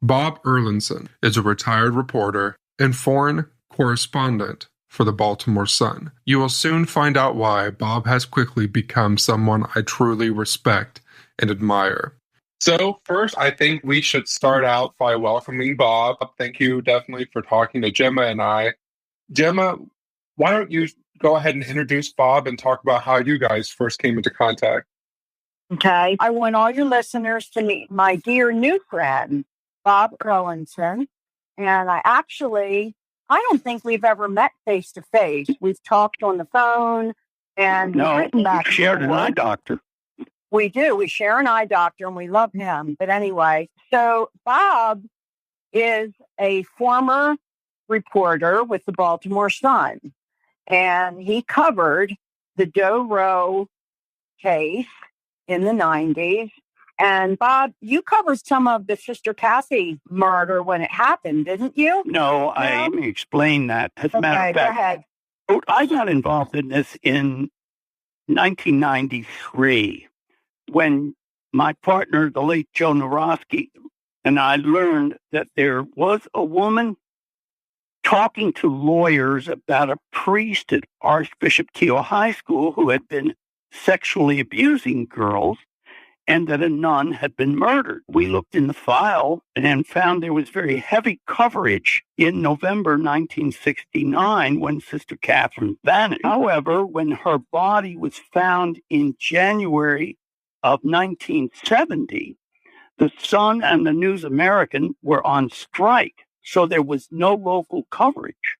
Bob Erlandson is a retired reporter and foreign correspondent for the Baltimore Sun. You will soon find out why Bob has quickly become someone I truly respect and admire. So first, I think we should start out by welcoming Bob. Thank you definitely for talking to Gemma and I. Gemma, why don't you go ahead and introduce Bob and talk about how you guys first came into contact? Okay. I want all your listeners to meet my dear new friend, Bob Erlandson. And I don't think we've ever met face to face. We've talked on the phone and we shared an eye doctor. We do. We share an eye doctor and we love him. But anyway, so Bob is a former reporter with the Baltimore Sun. And he covered the Doe Roe case in the 90s. And Bob, you covered some of the Sister Cathy murder when it happened, didn't you? No, let me explain that. As a matter of fact, go ahead. I got involved in this in 1993 when my partner, the late Joe Narosky, and I learned that there was a woman talking to lawyers about a priest at Archbishop Keogh High School who had been sexually abusing girls and that a nun had been murdered. We looked in the file and found there was very heavy coverage in November 1969 when Sister Catherine vanished. However, when her body was found in January of 1970, the Sun and the News American were on strike, so there was no local coverage.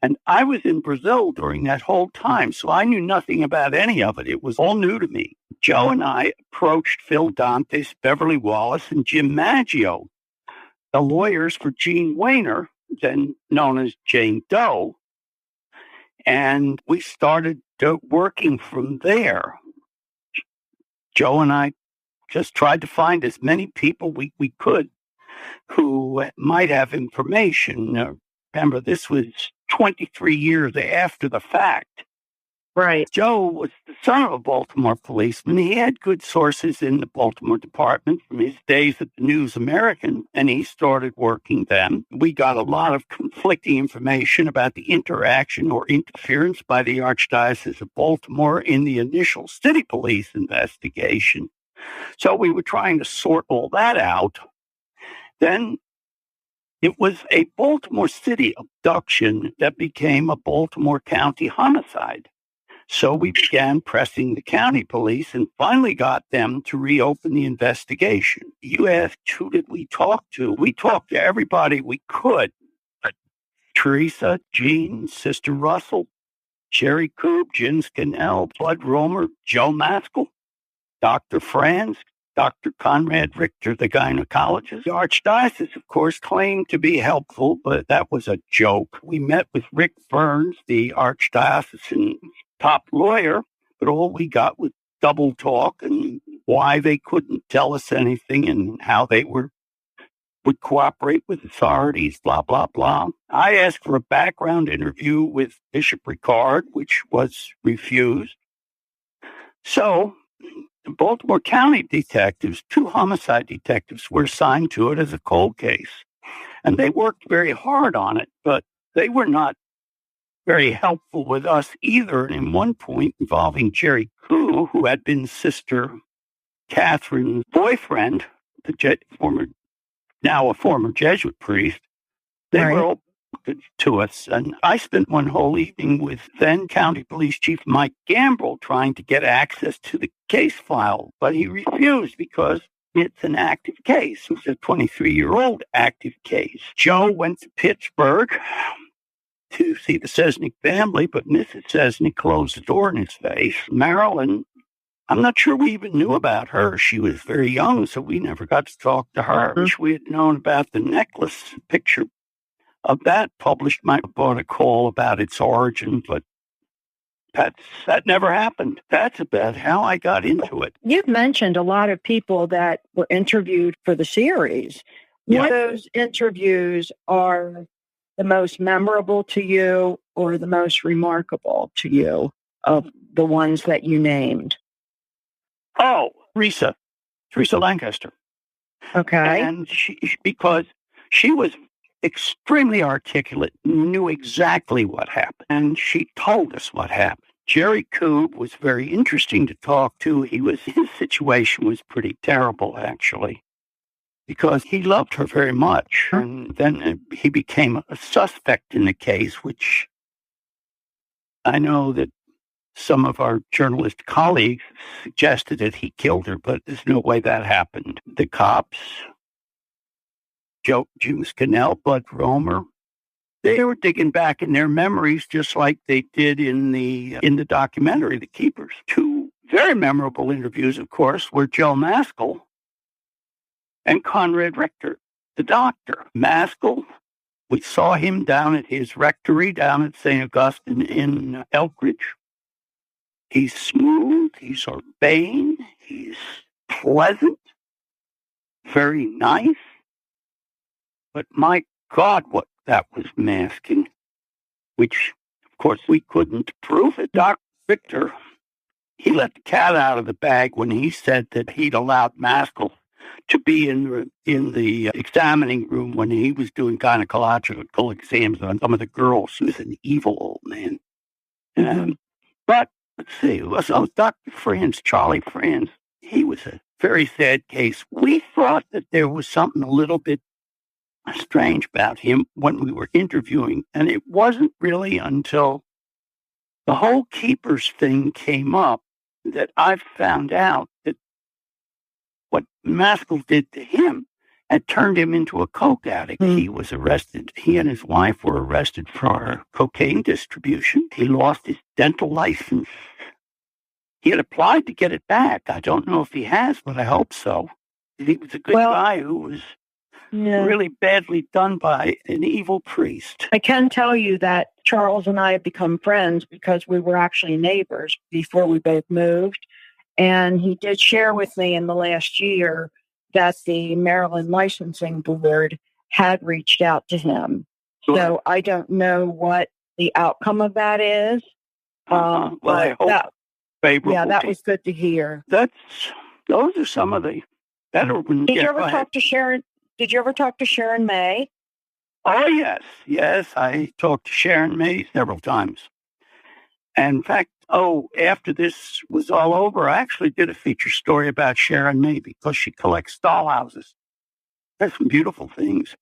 And I was in Brazil during that whole time, so I knew nothing about any of it. It was all new to me. Joe and I approached Phil Dantes, Beverly Wallace, and Jim Maggio, the lawyers for Jean Weiner, then known as Jane Doe. And we started working from there. Joe and I just tried to find as many people we could who might have information. Remember, this was 23 years after the fact. Right. Joe was the son of a Baltimore policeman. He had good sources in the Baltimore department from his days at the News American, and he started working them. We got a lot of conflicting information about the interaction or interference by the Archdiocese of Baltimore in the initial city police investigation. So we were trying to sort all that out. Then it was a Baltimore City abduction that became a Baltimore County homicide. So we began pressing the county police and finally got them to reopen the investigation. You asked, who did we talk to? We talked to everybody we could. Teresa, Jean, Sister Russell, Sherry Koob, Jen Scannell, Bud Romer, Joe Maskell, Dr. Franz, Dr. Conrad Richter, the gynecologist. The Archdiocese, of course, claimed to be helpful, but that was a joke. We met with Rick Burns, the Archdiocesan top lawyer, but all we got was double talk and why they couldn't tell us anything and how they would cooperate with authorities, blah, blah, blah. I asked for a background interview with Bishop Ricard, which was refused. So the Baltimore County detectives, 2 homicide detectives, were assigned to it as a cold case. And they worked very hard on it, but they were not very helpful with us either. And in one point involving Jerry Koo, who had been Sister Catherine's boyfriend, now a former Jesuit priest, they were all good to us. And I spent one whole evening with then County Police Chief Mike Gambrell trying to get access to the case file, but he refused because it's an active case. It was a 23-year-old active case. Joe went to Pittsburgh to see the Cesnik family, but Mrs. Cesnik closed the door in his face. Marilyn, I'm not sure we even knew about her. She was very young, so we never got to talk to her. I wish we had known about the necklace. Picture of that published might have brought a call about its origin, but that never happened. That's about how I got into it. You've mentioned a lot of people that were interviewed for the series. Yeah. What of those interviews are the most memorable to you or the most remarkable to you of the ones that you named? Oh, Teresa Lancaster. Okay. And because she was extremely articulate, knew exactly what happened, and she told us what happened. Jerry Koob was very interesting to talk to. His situation was pretty terrible, actually, because he loved her very much. And then he became a suspect in the case, which I know that some of our journalist colleagues suggested that he killed her, but there's no way that happened. The cops, James Cannell, Bud Romer, they were digging back in their memories just like they did in the documentary, The Keepers. Two very memorable interviews, of course, were Joe Maskell and Conrad Richter, the doctor. Maskell, we saw him down at his rectory down at St. Augustine in Elkridge. He's smooth, he's urbane, he's pleasant, very nice. But my God, what that was masking, which, of course, we couldn't prove it. Dr. Victor, he let the cat out of the bag when he said that he'd allowed Maskell to be in the examining room when he was doing gynecological exams on some of the girls. He was an evil old man. But let's see, so Dr. Franz, Charlie Franz, he was a very sad case. We thought that there was something a little bit strange about him when we were interviewing, and it wasn't really until the whole Keepers thing came up that I found out that what Maskell did to him had turned him into a coke addict. He was arrested. He and his wife were arrested for cocaine distribution. He lost his dental license. He had applied to get it back. I don't know if he has, but I hope so. He was a good guy who was really badly done by an evil priest. I can tell you that Charles and I have become friends because we were actually neighbors before we both moved. And he did share with me in the last year that the Maryland Licensing Board had reached out to him. Sure. So I don't know what the outcome of that is. Well, I hope favorable. Yeah, that was good to hear. Those are some of the better ones. Did you ever talk to Sharon? Did you ever talk to Sharon May? Oh, yes. Yes, I talked to Sharon May several times. And in fact, after this was all over, I actually did a feature story about Sharon May because she collects dollhouses. There's some beautiful things.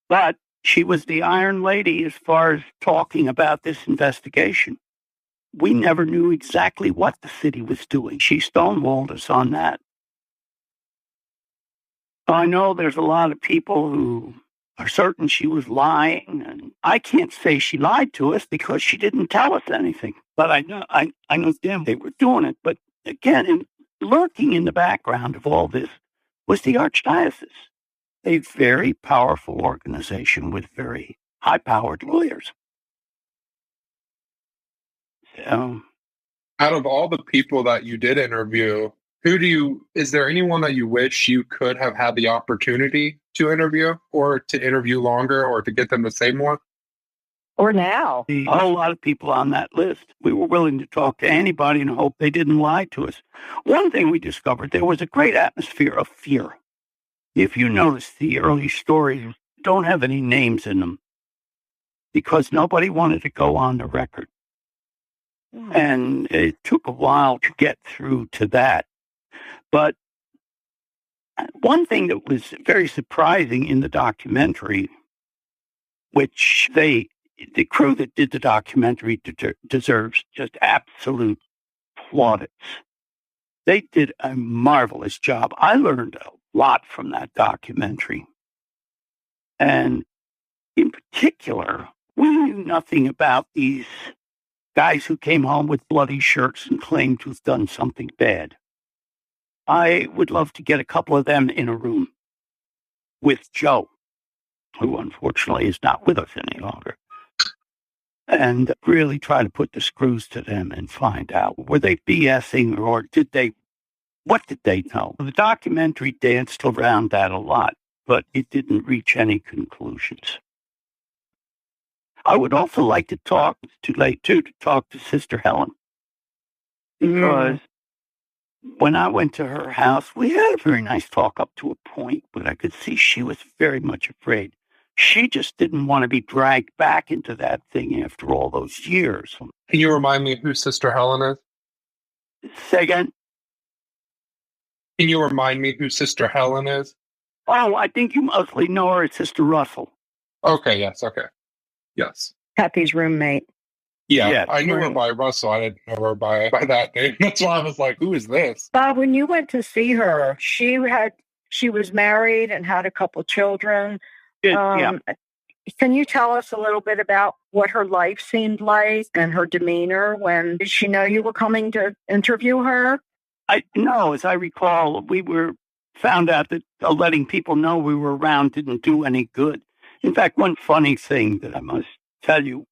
But she was the Iron Lady as far as talking about this investigation. We never knew exactly what the city was doing. She stonewalled us on that. I know there's a lot of people who are certain she was lying, and I can't say she lied to us because she didn't tell us anything. But I know them, they were doing it. But again, lurking in the background of all this was the Archdiocese, a very powerful organization with very high-powered lawyers. So, out of all the people that you did interview, is there anyone that you wish you could have had the opportunity to interview or to interview longer or to get them to say more? Or now? A whole lot of people on that list. We were willing to talk to anybody and hope they didn't lie to us. One thing we discovered, there was a great atmosphere of fear. If you notice, the early stories don't have any names in them because nobody wanted to go on the record. And it took a while to get through to that. But one thing that was very surprising in the documentary, which the crew that did the documentary deserves just absolute plaudits. They did a marvelous job. I learned a lot from that documentary. And in particular, we knew nothing about these guys who came home with bloody shirts and claimed to have done something bad. I would love to get a couple of them in a room with Joe, who unfortunately is not with us any longer, and really try to put the screws to them and find out, were they BSing or what did they know? The documentary danced around that a lot, but it didn't reach any conclusions. I would also like to talk, it's too late too, to talk to Sister Helen, because When I went to her house, we had a very nice talk up to a point, but I could see she was very much afraid. She just didn't want to be dragged back into that thing after all those years. Can you remind me who Sister Helen is? Say again? Can you remind me who Sister Helen is? Oh, I think you mostly know her as Sister Russell. Okay, yes, okay. Yes. Kathy's roommate. Yeah, I knew her by Russell. I didn't know her by that name. That's why I was like, who is this? Bob, when you went to see her, she was married and had a couple children. Yeah. Can you tell us a little bit about what her life seemed like and her demeanor when did she know you were coming to interview her? No, as I recall, we found out that letting people know we were around didn't do any good. In fact, one funny thing that I must tell you,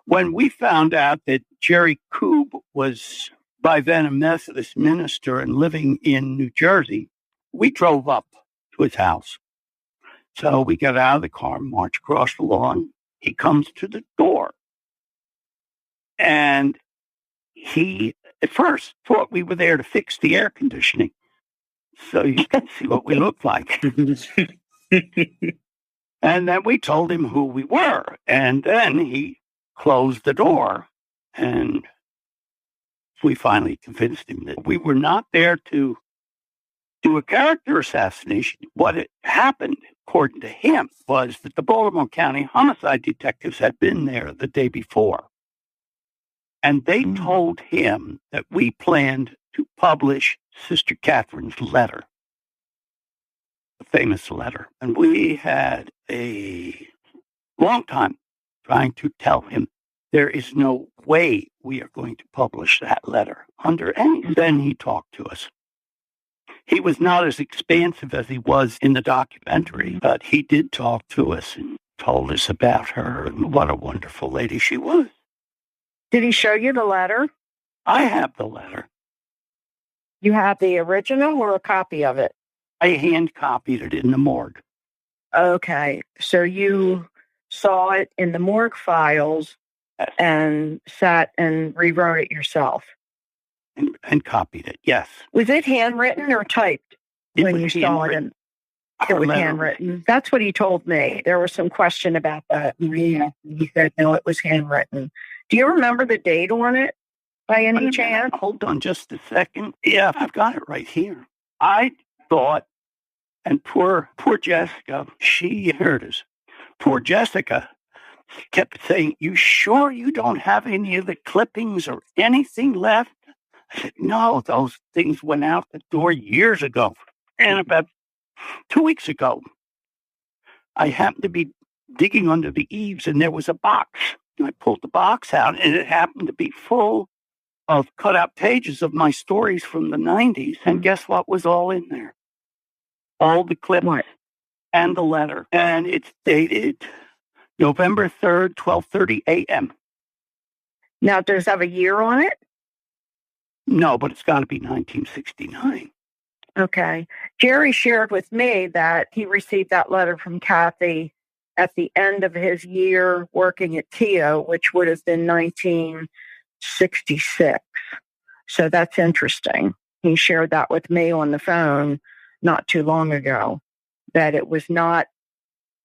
when we found out that Jerry Koob was by then a Methodist minister and living in New Jersey, we drove up to his house. So we got out of the car, marched across the lawn. He comes to the door. And he, at first, thought we were there to fix the air conditioning. So you can see what we looked like. And then we told him who we were. And then he closed the door. And we finally convinced him that we were not there to do a character assassination. What had happened, according to him, was that the Baltimore County homicide detectives had been there the day before. And they told him that we planned to publish Sister Catherine's letter, the famous letter. And we had a long time trying to tell him there is no way we are going to publish that letter under any. Then he talked to us. He was not as expansive as he was in the documentary, but he did talk to us and told us about her and what a wonderful lady she was. Did he show you the letter? I have the letter. You have the original or a copy of it? I hand copied it in the morgue. Okay. So you saw it in the morgue files and sat and rewrote it yourself? And copied it, yes. Was it handwritten or typed when you saw it? It was handwritten. That's what he told me. There was some question about that. He said, no, it was handwritten. Do you remember the date on it by any chance? Hold on just a second. Yeah, I've got it right here. I thought, and poor Jessica, she heard us. Poor Jessica kept saying, you sure you don't have any of the clippings or anything left? I said, no, those things went out the door years ago. And about 2 weeks ago, I happened to be digging under the eaves and there was a box. And I pulled the box out and it happened to be full of cut-out pages of my stories from the 90s. And guess what was all in there? All the clips and the letter. And it's dated November 3rd, 12:30 a.m. Now, does it have a year on it? No, but it's got to be 1969. Okay. Jerry shared with me that he received that letter from Kathy at the end of his year working at TIO, which would have been 1966. So that's interesting. He shared that with me on the phone not too long ago, that it was not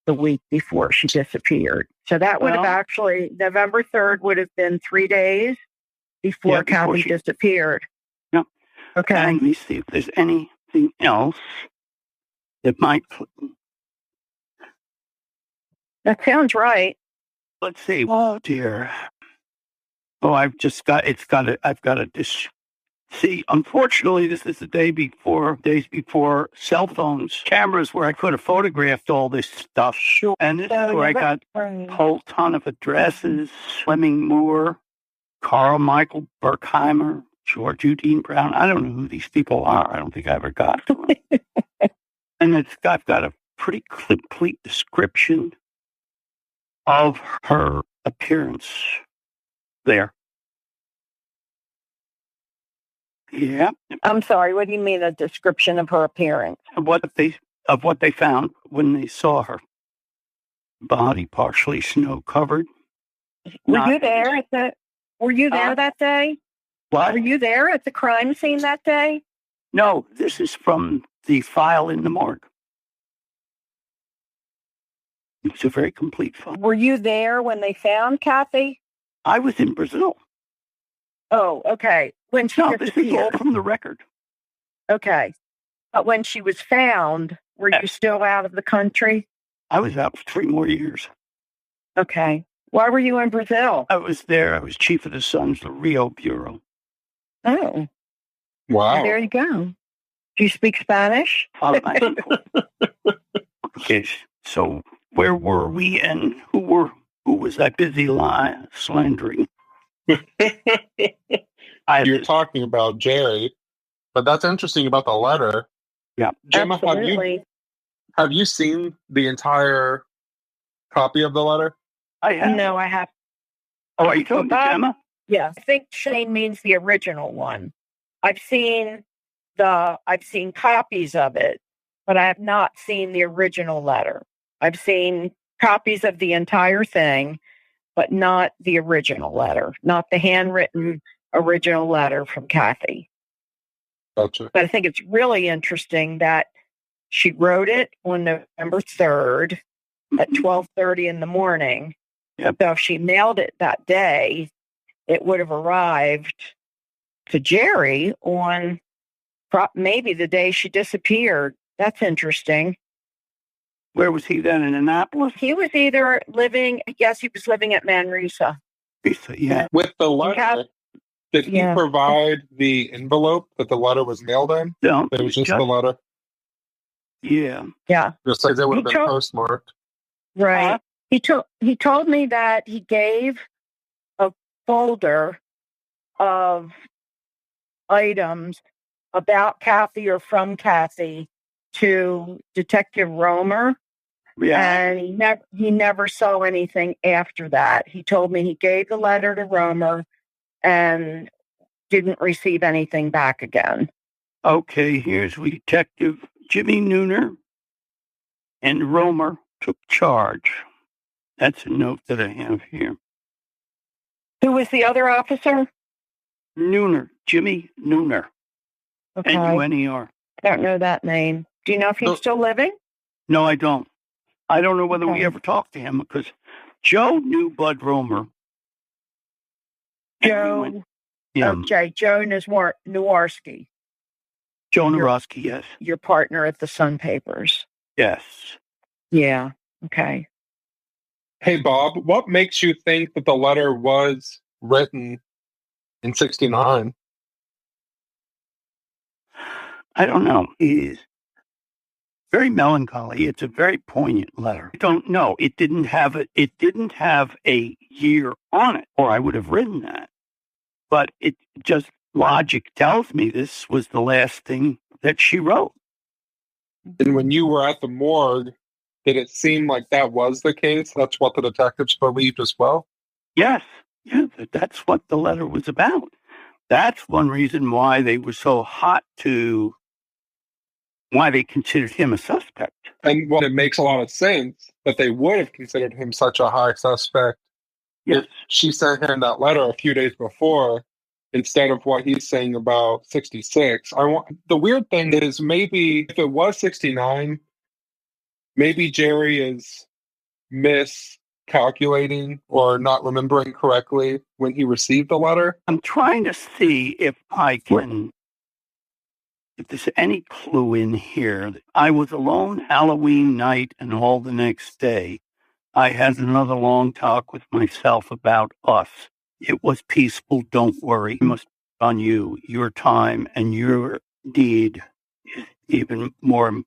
the week before she disappeared. So that would have actually, November 3rd would have been 3 days before Kathy disappeared. No. Okay. And let me see if there's anything else that might. That sounds right. Let's see. Oh dear. Oh, I've got to see. Unfortunately, this is the days before cell phones, cameras where I could have photographed all this stuff. Sure. And this is where I got a whole ton of addresses. Fleming Moore, Carl Michael Berkheimer, George Eugene Brown. I don't know who these people are. I don't think I ever got to them. And I've got a pretty complete description of her appearance there. Yeah. I'm sorry, what do you mean a description of her appearance? Of what they found when they saw her. Body partially snow covered. Were you there that day? What? Were you there at the crime scene that day? No, this is from the file in the morgue. It's a very complete file. Were you there when they found Cathy? I was in Brazil. Oh, okay. When she No, this is all disappeared. from the record. Okay. But when she was found, were you still out of the country? I was out for 3 more years. Okay. Why were you in Brazil? I was there. I was chief of the Sun's Rio Bureau. Oh. Wow. Well, there you go. Do you speak Spanish? Okay, so where were we and who was I busy slandering? You're talking about Jerry, but that's interesting about the letter. Yeah. Gemma, Absolutely. have you seen the entire copy of the letter? I have. No, I have. Oh, are you talking to Gemma? Yeah, I think Shane means the original one. I've seen copies of it, but I have not seen the original letter. I've seen copies of the entire thing, but not the original letter, not the handwritten original letter from Cathy. Gotcha. But I think it's really interesting that she wrote it on November 3rd at 12:30 in the morning. Yep. So if she mailed it that day, it would have arrived to Jerry on maybe the day she disappeared. That's interesting. Where was he then? In Annapolis? He was either living at Manresa. Yeah. With the letter, did he provide the envelope that the letter was mailed in? No. It was just the letter? Yeah. Yeah. Just like it would have been postmarked. Right. He told me that he gave a folder of items about Cathy or from Cathy to Detective Romer. Yeah. And he never saw anything after that. He told me he gave the letter to Romer and didn't receive anything back again. Okay, here's Detective Jimmy Nooner and Romer took charge. That's a note that I have here. Who was the other officer? Nooner, Jimmy Nooner. Okay. N-U-N-E-R. I don't know that name. Do you know if he's still living? No, I don't. I don't know whether we ever talked to him because Joe knew Bud Romer. Joe. Okay, Joe Nowarski. Joe Nowarski, yes. Your partner at the Sun Papers. Yes. Yeah. Okay. Hey, Bob, what makes you think that the letter was written in 1969? I don't know. It is very melancholy. It's a very poignant letter. I don't know. It didn't have a year on it, or I would have written that. But it just logic tells me this was the last thing that she wrote. And when you were at the morgue, did it seem like that was the case? That's what the detectives believed as well? Yes. Yeah, that's what the letter was about. That's one reason why they were so hot why they considered him a suspect. And it makes a lot of sense that they would have considered him such a high suspect. Yes. If she sent him that letter a few days before, instead of what he's saying about 66. The weird thing is maybe if it was 69, maybe Jerry is miscalculating or not remembering correctly when he received the letter. I'm trying to see if there's any clue in here. I was alone Halloween night and all the next day. I had another long talk with myself about us. It was peaceful, don't worry. It must be on you, your time, and your deed is even more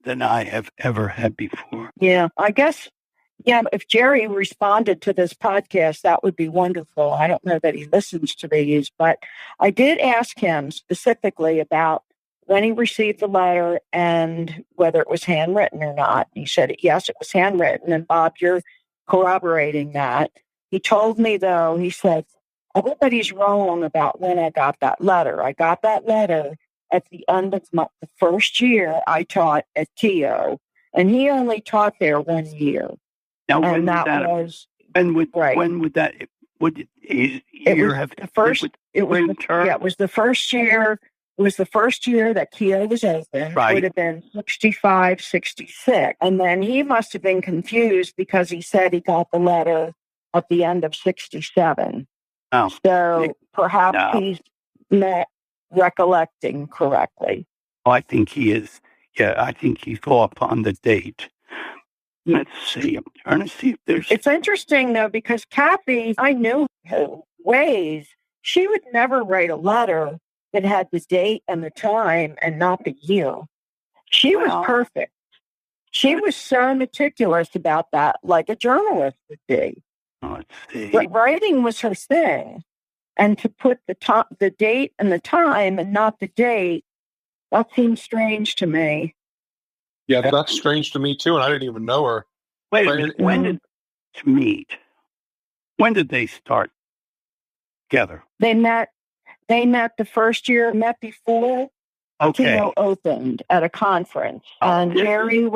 than I have ever had before. Yeah, I guess, if Jerry responded to this podcast, that would be wonderful. I don't know that he listens to these, but I did ask him specifically about when he received the letter and whether it was handwritten or not. He said, yes, it was handwritten. And Bob, you're corroborating that. He told me, though, he said, everybody's wrong about when I got that letter. I got that letter at the end of the first year I taught at TO. And he only taught there 1 year. Now, when would that year have it was the first year It was the first year that Keogh was open. Right. It would have been 65, 66. And then he must have been confused because he said he got the letter at the end of 67. Oh. So perhaps No. he's not recollecting correctly. Oh, I think he is. Yeah, I think he's off on the date. Let's see. I'm trying to see if there's... It's interesting, though, because Cathy, I knew her ways. She would never write a letter that had the date and the time and not the year. She was perfect. She was so meticulous about that, like a journalist would be. Let's see. But writing was her thing. And to put the date and the time and not the date, that seems strange to me. Yeah, that's strange to me, too, and I didn't even know her. Wait a minute. When did they meet? When did they start together? They met the first year, met before Keogh opened at a conference. And Jerry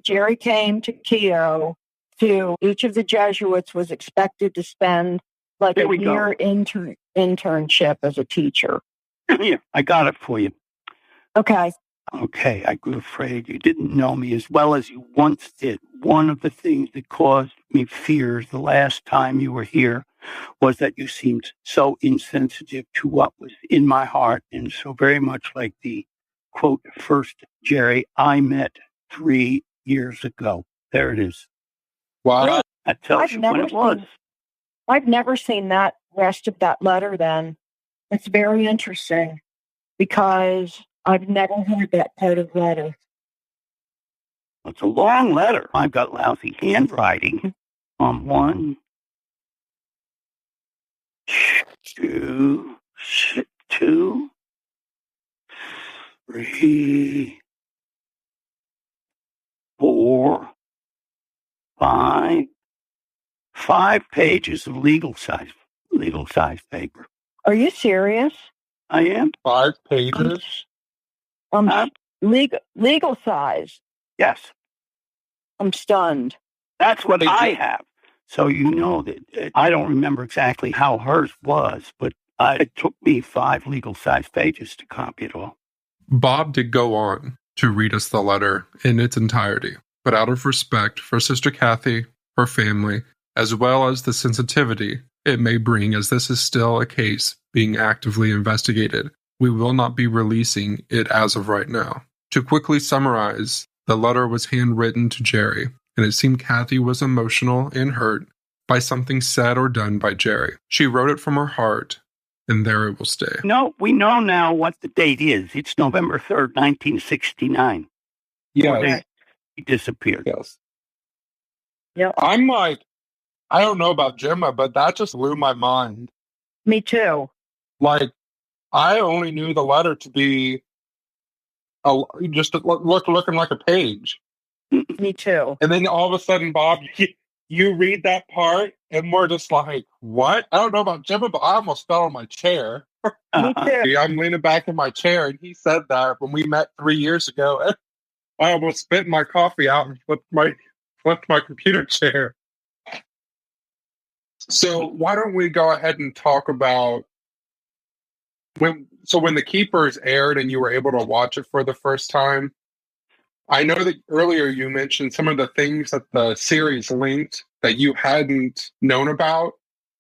Jerry came to Keogh. Each of the Jesuits was expected to spend like a year internship as a teacher. Yeah, I got it for you. Okay. Okay, I grew afraid you didn't know me as well as you once did. One of the things that caused me fears the last time you were here was that you seemed so insensitive to what was in my heart and so very much like the, quote, first Jerry I met 3 years ago. There it is. Wow. That tells you when it was. I've never seen that rest of that letter then. It's very interesting because I've never heard that part of the letter. It's a long letter. I've got lousy handwriting. 1, 2, 3, 4, 5. 5 pages of legal size paper. Are you serious? I am. 5 pages? Legal size. Yes. I'm stunned. That's what I have. So you know that I don't remember exactly how hers was, but it took me 5 legal size pages to copy it all. Bob did go on to read us the letter in its entirety, but out of respect for Sister Cathy, her family, as well as the sensitivity it may bring, as this is still a case being actively investigated, we will not be releasing it as of right now. To quickly summarize, the letter was handwritten to Jerry, and it seemed Cathy was emotional and hurt by something said or done by Jerry. She wrote it from her heart, and there it will stay. No, we know now what the date is. It's November 3rd, 1969. Yeah. He disappeared. Yes. Yep. I'm like, I don't know about Gemma, but that just blew my mind. Me too. Like, I only knew the letter to be looking like a page. Me too. And then all of a sudden, Bob, you read that part, and we're just like, what? I don't know about Gemma, but I almost fell on my chair. Me too. I'm leaning back in my chair, and he said that when we met 3 years ago. I almost spit my coffee out and flipped my computer chair. So why don't we go ahead and talk about when the Keepers aired and you were able to watch it for the first time? I know that earlier you mentioned some of the things that the series linked that you hadn't known about.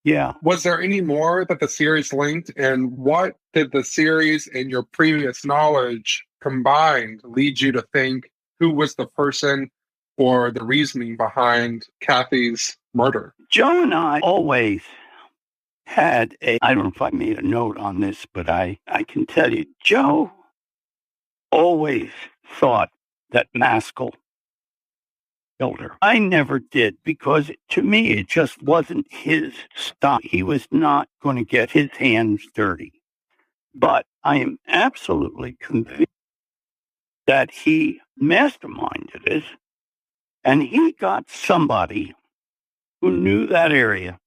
Yeah. Was there any more that the series linked, and what did the series and your previous knowledge combined lead you to think who was the person or the reasoning behind Cathy's murder? Joe and I always had I don't know if I made a note on this, but I can tell you, Joe always thought that Maskell killed her. I never did, because to me, it just wasn't his style. He was not going to get his hands dirty. But I am absolutely convinced that he masterminded it, and he got somebody who knew that area.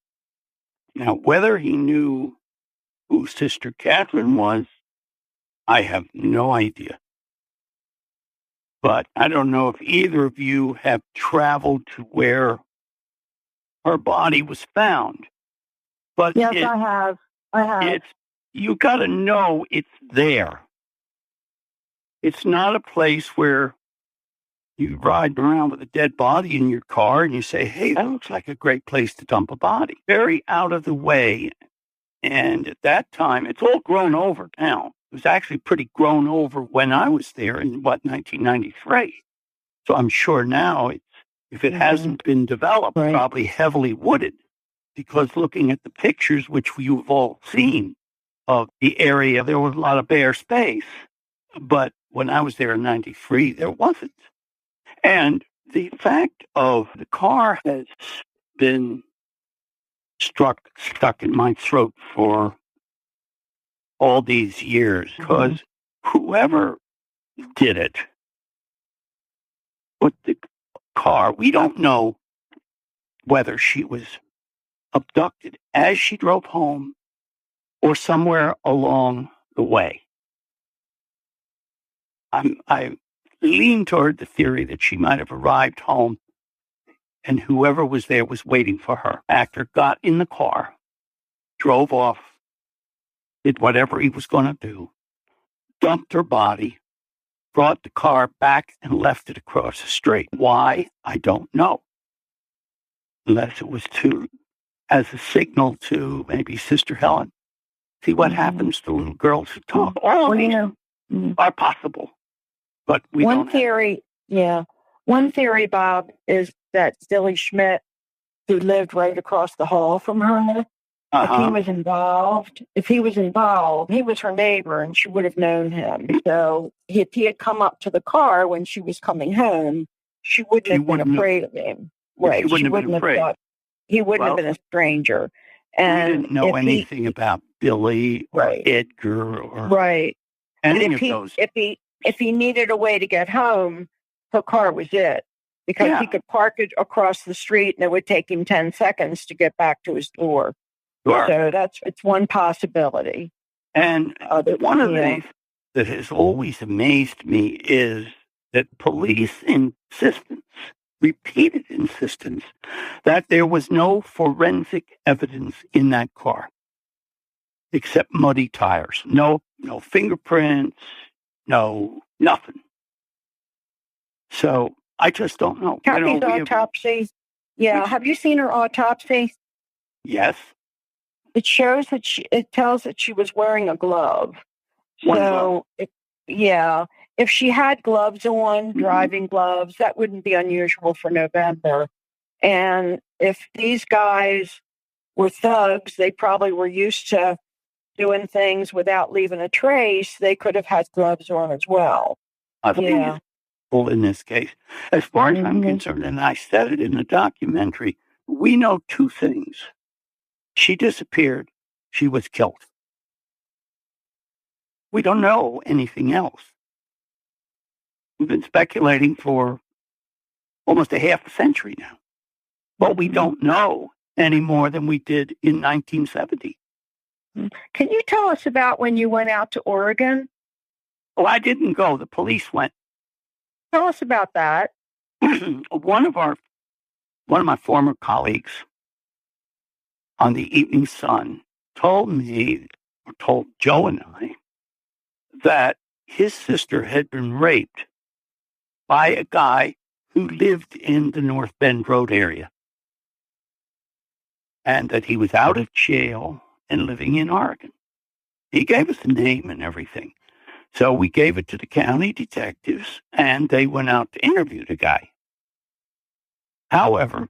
Now, whether he knew who Sister Catherine was, I have no idea. But I don't know if either of you have traveled to where her body was found. But yes, I have. You got to know it's there. It's not a place where you ride around with a dead body in your car and you say, hey, that looks like a great place to dump a body. Very out of the way. And at that time, it's all grown over now. It was actually pretty grown over when I was there in, 1993. So I'm sure now, if it hasn't been developed, probably heavily wooded. Because looking at the pictures, which you've all seen of the area, there was a lot of bare space. But when I was there in 93, there wasn't. And the fact of the car has been stuck in my throat for all these years, because whoever did it with the car, we don't know whether she was abducted as she drove home or somewhere along the way. I lean toward the theory that she might have arrived home and whoever was there was waiting for her. Actor got in the car, drove off, did whatever he was going to do, dumped her body, brought the car back and left it across the street. Why? I don't know. Unless it was as a signal to maybe Sister Helen. See what happens to little girls who talk. All of these are possible. But One theory, Bob, is that Billy Schmidt, who lived right across the hall from her, if he was involved, he was her neighbor and she would have known him. So if he had come up to the car when she was coming home, she wouldn't have been afraid of him. Right. She wouldn't have been afraid. He wouldn't have been a stranger. And we didn't know anything about Billy or Edgar or any of those. If he needed a way to get home, her car was it. Because he could park it across the street and it would take him 10 seconds to get back to his door. Sure. So it's one possibility. And one of the things that has always amazed me is that police repeated insistence, that there was no forensic evidence in that car except muddy tires. No fingerprints, nothing. So I just don't know. Cathy's autopsy. Have you seen her autopsy? Yes. It shows that it tells that she was wearing a glove. If she had gloves on, driving gloves, that wouldn't be unusual for November. And if these guys were thugs, they probably were used to doing things without leaving a trace. They could have had gloves on as well. I think it's in this case. As far as I'm concerned, and I said it in the documentary, we know two things. She disappeared. She was killed. We don't know anything else. We've been speculating for almost a half a century now. But we don't know any more than we did in 1970. Can you tell us about when you went out to Oregon? Oh, I didn't go. The police went. Tell us about that. One of my former colleagues on the Evening Sun told Joe and I that his sister had been raped by a guy who lived in the North Bend Road area, and that he was out of jail and living in Oregon. He gave us the name and everything. So we gave it to the county detectives, and they went out to interview the guy. However,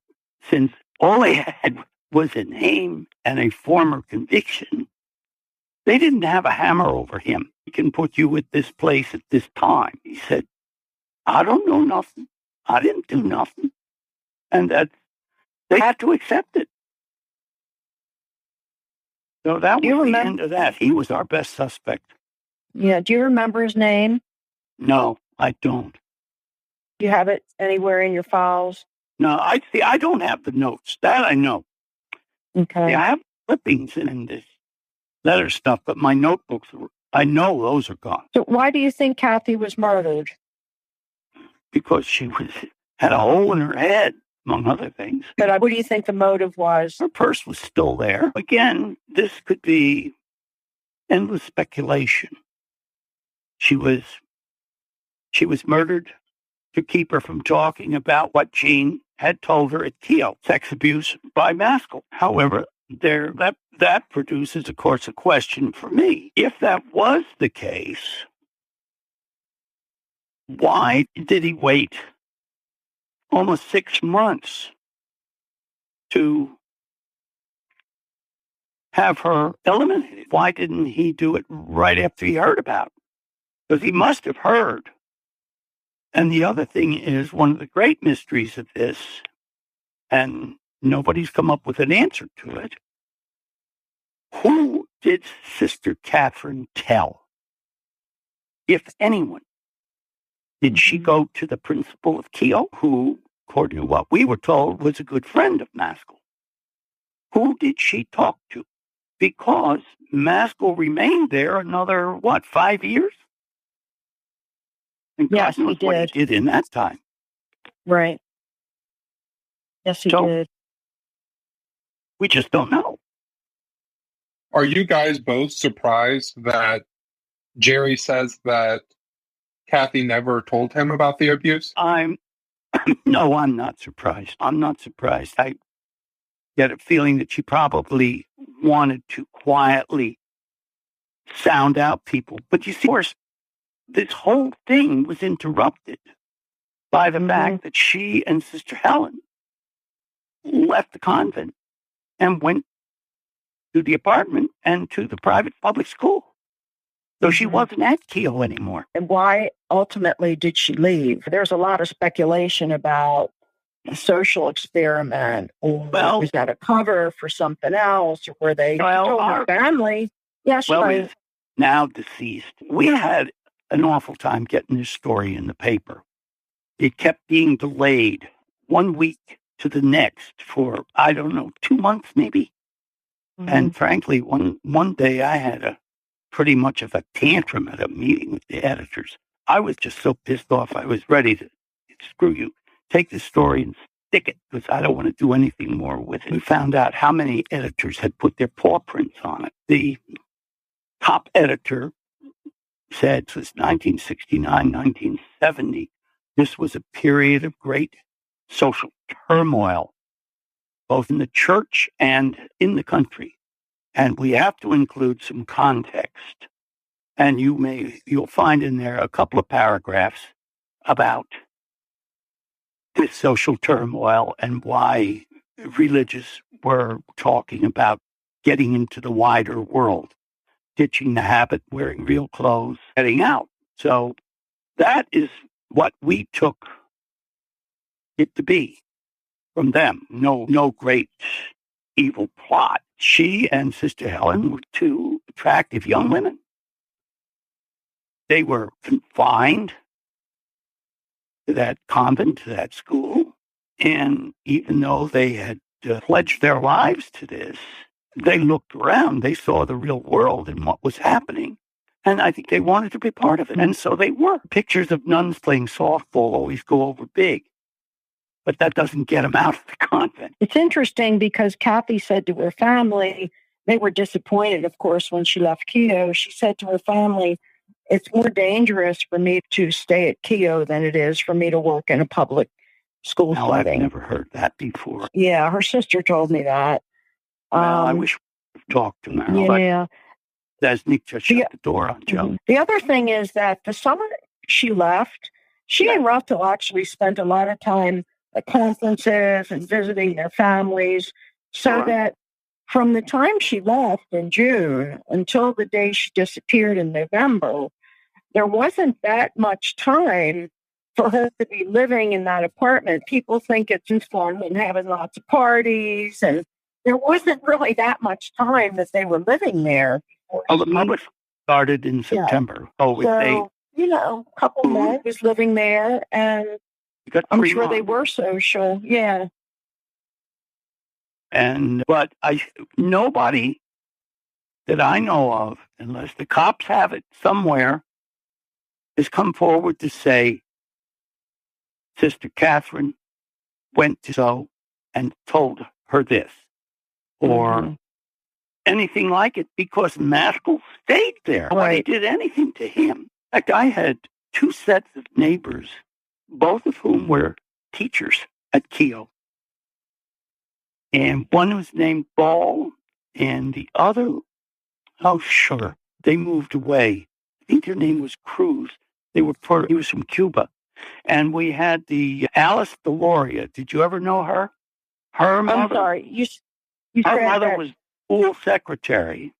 since all they had was a name and a former conviction, they didn't have a hammer over him. He can put you at this place at this time. He said, I don't know nothing. I didn't do nothing. And that they had to accept it. So that was the end of that. He was our best suspect. Yeah. Do you remember his name? No, I don't. Do you have it anywhere in your files? No, I don't have the notes. That I know. Okay. Yeah, I have clippings in this letter stuff, but my notebooks, I know those are gone. So why do you think Cathy was murdered? Because she had a hole in her head, among other things. But what do you think the motive was? Her purse was still there. Again, this could be endless speculation. She was She was murdered to keep her from talking about what Jean had told her at Keogh, sex abuse by Maskell. However, that produces, of course, a question for me. If that was the case, why did he wait almost 6 months to have her eliminated? Why didn't he do it right after he heard about it? Because he must have heard. And the other thing is, one of the great mysteries of this, and nobody's come up with an answer to it, who did Sister Catherine tell? If anyone. Did she go to the principal of Keogh, who, according to what we were told, was a good friend of Maskell? Who did she talk to? Because Maskell remained there another, 5 years? And Yes, God knows he what did. he did in that time. Right. Yes, he So- did. We just don't know. Are you guys both surprised that Jerry says that Cathy never told him about the abuse? No, I'm not surprised. I'm not surprised. I get a feeling that she probably wanted to quietly sound out people. But you see, of course, this whole thing was interrupted by the fact that she and Sister Helen left the convent and went to the apartment and to the private public school. So she wasn't at Keogh anymore. And why ultimately did she leave? There's a lot of speculation about a social experiment, or was that a cover for something else, or were they told her family? Yeah, she is now deceased. We had an awful time getting this story in the paper. It kept being delayed 1 week to the next for, 2 months maybe. And frankly, one day I had pretty much of a tantrum at a meeting with the editors. I was just so pissed off. I was ready to, screw you, take this story and stick it, because I don't want to do anything more with it. We found out how many editors had put their paw prints on it. The top editor said since 1969, 1970, this was a period of great social turmoil, both in the church and in the country. And we have to include some context. And you'll find in there a couple of paragraphs about this social turmoil and why religious were talking about getting into the wider world, ditching the habit, wearing real clothes, getting out. So that is what we took it to be from them. No great evil plot. She and Sister Helen were two attractive young women. They were confined to that convent, to that school. And even though they had pledged their lives to this, they looked around. They saw the real world and what was happening. And I think they wanted to be part of it. And so they were. Pictures of nuns playing softball always go over big. But that doesn't get them out of the convent. It's interesting because Cathy said to her family, they were disappointed, of course, when she left Keogh. She said to her family, it's more dangerous for me to stay at Keogh than it is for me to work in a public school setting. I've never heard that before. Yeah, her sister told me that. Well, I wish we could talk to her. Yeah. Cesnik just shut the door on Joe. The other thing is that the summer she left, she and Russell actually spent a lot of time at conferences and visiting their families, so that from the time she left in June until the day she disappeared in November, there wasn't that much time for her to be living in that apartment. People think it's fun and having lots of parties, and there wasn't really that much time that they were living there. Oh, the public started in September. Yeah. So, a couple of months was living there, and I'm sure they were social. Yeah. But nobody that I know of, unless the cops have it somewhere, has come forward to say Sister Catherine went to so and told her this, or anything like it, because Maskell stayed there. Nobody did anything to him. In fact, I had two sets of neighbors, both of whom were teachers at Keogh. And one was named Ball, and the other, oh, sure, they moved away. I think their name was Cruz. He was from Cuba. And we had the Alice Deloria. Did you ever know her? Her mother. I'm sorry. You Her said mother that. was school secretary,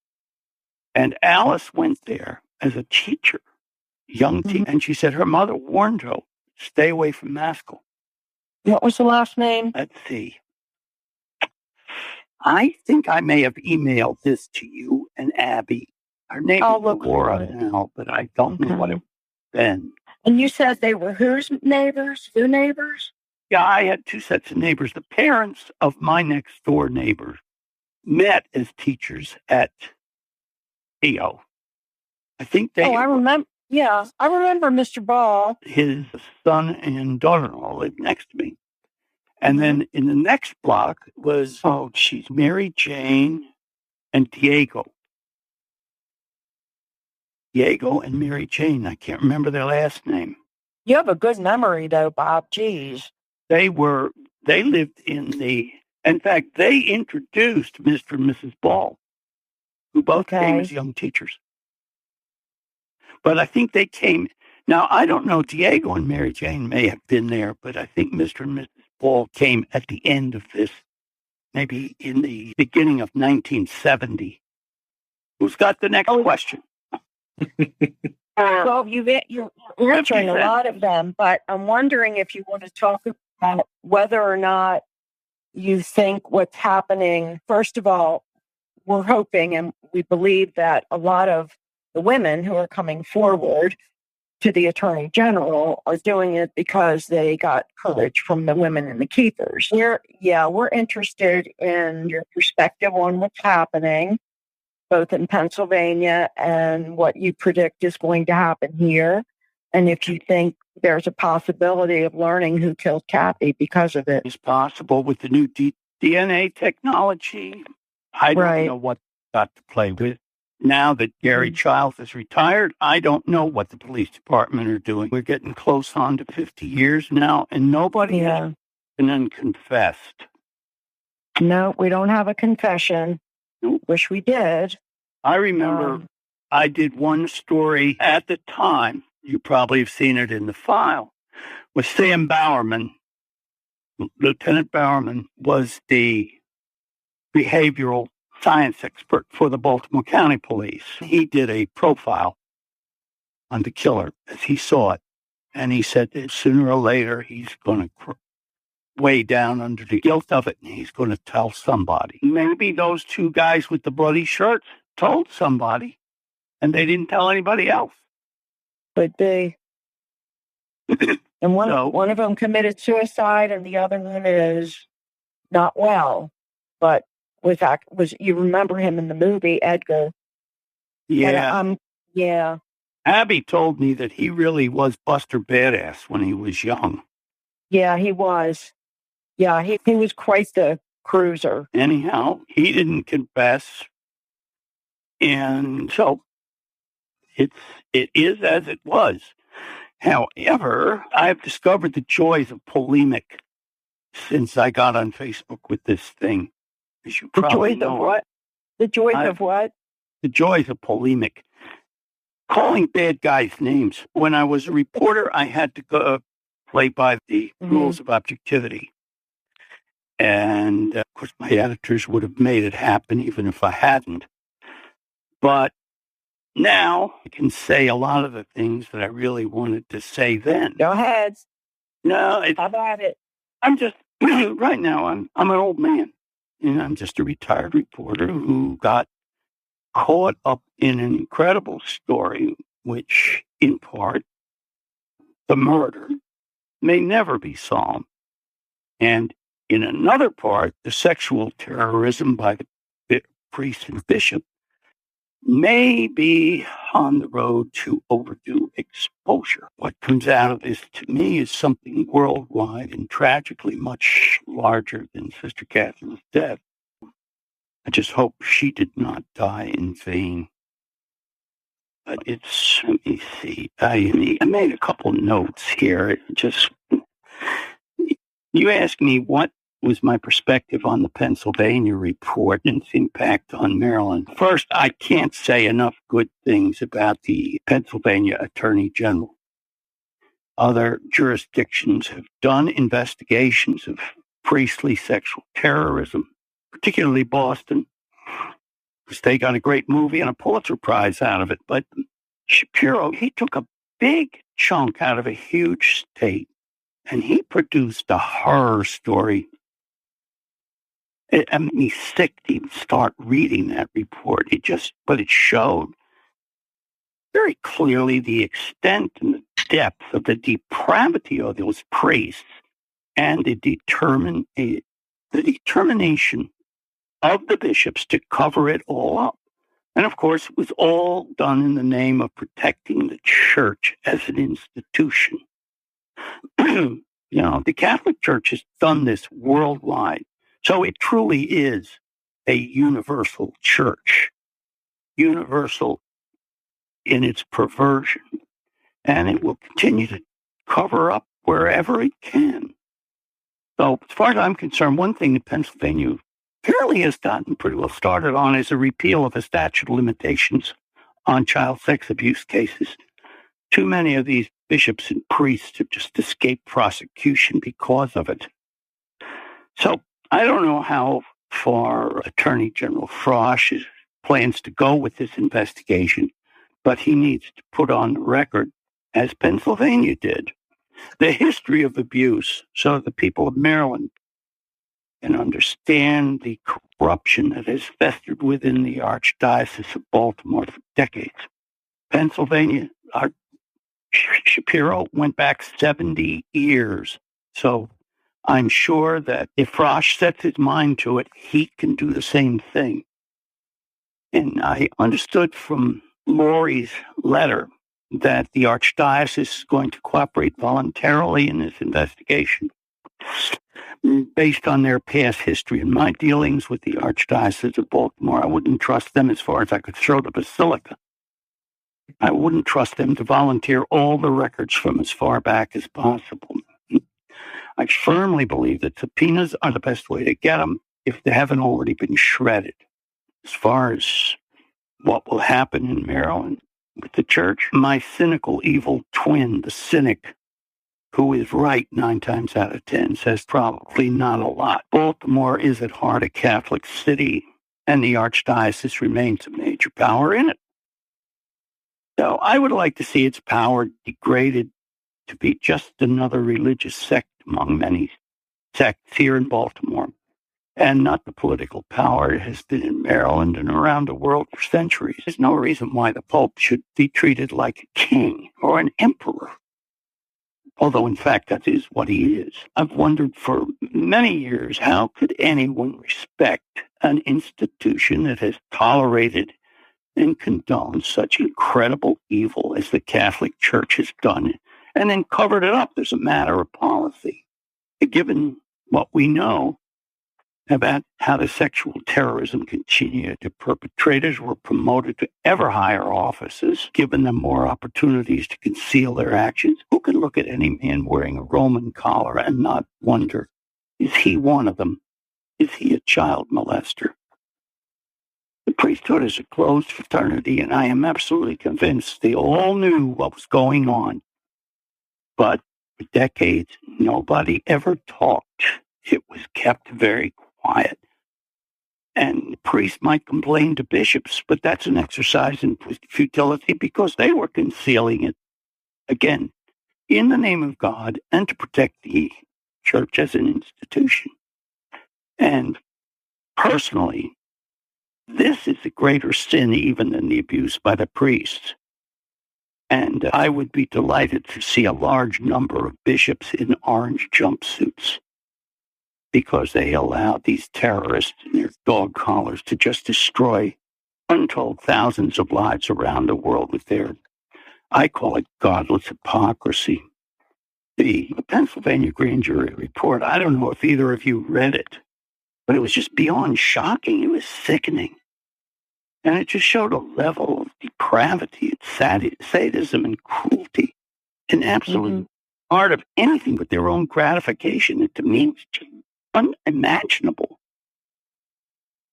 and Alice went there as a teacher, young teacher. And she said her mother warned her, stay away from Maskell. What was the last name? Let's see. I think I may have emailed this to you and Abby. Her name is Laura now, but I don't know what it was then. And you said they were whose neighbors? Who neighbors? Yeah, I had two sets of neighbors. The parents of my next door neighbor met as teachers at Keogh. I think they. Oh, I remember. Yeah, I remember Mr. Ball. His son and daughter-in-law lived next to me. And then in the next block was, Mary Jane and Diego. Diego and Mary Jane. I can't remember their last name. You have a good memory, though, Bob. Jeez. They lived in fact, they introduced Mr. and Mrs. Ball, who both came as young teachers. But I think they came, now I don't know, Diego and Mary Jane may have been there, but I think Mr. and Mrs. Ball came at the end of this, maybe in the beginning of 1970. Who's got the next question? Well, you're answering a lot of them, but I'm wondering if you want to talk about whether or not you think what's happening. First of all, we're hoping and we believe that a lot of the women who are coming forward to the Attorney General are doing it because they got courage from the women in the keepers. We're interested in your perspective on what's happening, both in Pennsylvania and what you predict is going to happen here. And if you think there's a possibility of learning who killed Cathy because of it. It's possible with the new DNA technology. I don't know what got to play with. Now that Gary Childs is retired, I don't know what the police department are doing. We're getting close on to 50 years now, and nobody has been unconfessed. No, we don't have a confession. Nope. Wish we did. I remember I did one story at the time. You probably have seen it in the file. With Sam Bowerman. Lieutenant Bowerman was the behavioral science expert for the Baltimore County Police. He did a profile on the killer as he saw it. And he said that sooner or later he's going to weigh down under the guilt of it and he's going to tell somebody. Maybe those two guys with the bloody shirts told somebody and they didn't tell anybody else. Could be. And one of them committed suicide and the other one is not well. But you remember him in the movie, Edgar. Yeah. Yeah. Abby told me that he really was Buster Badass when he was young. Yeah, he was. Yeah, he was quite the cruiser. Anyhow, he didn't confess. And so it is as it was. However, I've discovered the joys of polemic since I got on Facebook with this thing. As you probably know. Of what? The joys of what? The joys of polemic. Calling bad guys names. When I was a reporter, I had to go play by the rules of objectivity. And, of course, my editors would have made it happen even if I hadn't. But now I can say a lot of the things that I really wanted to say then. Go ahead. No, how about it? I'm just, right now, I'm an old man. And I'm just a retired reporter who got caught up in an incredible story, which, in part, the murder may never be solved. And in another part, the sexual terrorism by the priest and bishop may be on the road to overdue exposure. What comes out of this, to me, is something worldwide and tragically much larger than Sister Catherine's death. I just hope she did not die in vain. But let me see. I made a couple notes here. You asked me what was my perspective on the Pennsylvania report and its impact on Maryland. First, I can't say enough good things about the Pennsylvania Attorney General. Other jurisdictions have done investigations of priestly sexual terrorism, particularly Boston, because they got a great movie and a Pulitzer Prize out of it. But Shapiro, he took a big chunk out of a huge state, and he produced a horror story. It made me sick to even start reading that report. But it showed very clearly the extent and the depth of the depravity of those priests and the determination of the bishops to cover it all up. And of course, it was all done in the name of protecting the church as an institution. The Catholic Church has done this worldwide. So it truly is a universal church, universal in its perversion, and it will continue to cover up wherever it can. So as far as I'm concerned, one thing that Pennsylvania apparently has gotten pretty well started on is a repeal of a statute of limitations on child sex abuse cases. Too many of these bishops and priests have just escaped prosecution because of it. So I don't know how far Attorney General Frosch plans to go with this investigation, but he needs to put on the record, as Pennsylvania did, the history of abuse so the people of Maryland can understand the corruption that has festered within the Archdiocese of Baltimore for decades. Pennsylvania, Shapiro went back 70 years. So I'm sure that if Frosch sets his mind to it, he can do the same thing. And I understood from Lori's letter that the Archdiocese is going to cooperate voluntarily in this investigation based on their past history. In my dealings with the Archdiocese of Baltimore, I wouldn't trust them as far as I could throw the basilica. I wouldn't trust them to volunteer all the records from as far back as possible. I firmly believe that subpoenas are the best way to get them if they haven't already been shredded. As far as what will happen in Maryland with the church, my cynical, evil twin, the cynic, who is right 9 times out of 10, says probably not a lot. Baltimore is at heart a Catholic city, and the Archdiocese remains a major power in it. So I would like to see its power degraded to be just another religious sect among many sects here in Baltimore, and not the political power it has been in Maryland and around the world for centuries. There's no reason why the Pope should be treated like a king or an emperor, although in fact that is what he is. I've wondered for many years, how could anyone respect an institution that has tolerated and condoned such incredible evil as the Catholic Church has done, and then covered it up as a matter of policy, given what we know about how the sexual terrorism continued. The perpetrators were promoted to ever higher offices, given them more opportunities to conceal their actions. Who can look at any man wearing a Roman collar and not wonder, is he one of them? Is he a child molester? The priesthood is a closed fraternity, and I am absolutely convinced they all knew what was going on. But for decades, nobody ever talked. It was kept very quiet. And the priests might complain to bishops, but that's an exercise in futility because they were concealing it, again, in the name of God and to protect the church as an institution. And personally, this is a greater sin even than the abuse by the priests. And I would be delighted to see a large number of bishops in orange jumpsuits, because they allowed these terrorists in their dog collars to just destroy untold thousands of lives around the world with their, I call it, godless hypocrisy. The Pennsylvania grand jury report, I don't know if either of you read it, but it was just beyond shocking. It was sickening. And it just showed a level of depravity and sadism and cruelty and absolute art of anything but their own gratification. And to me, it's just unimaginable.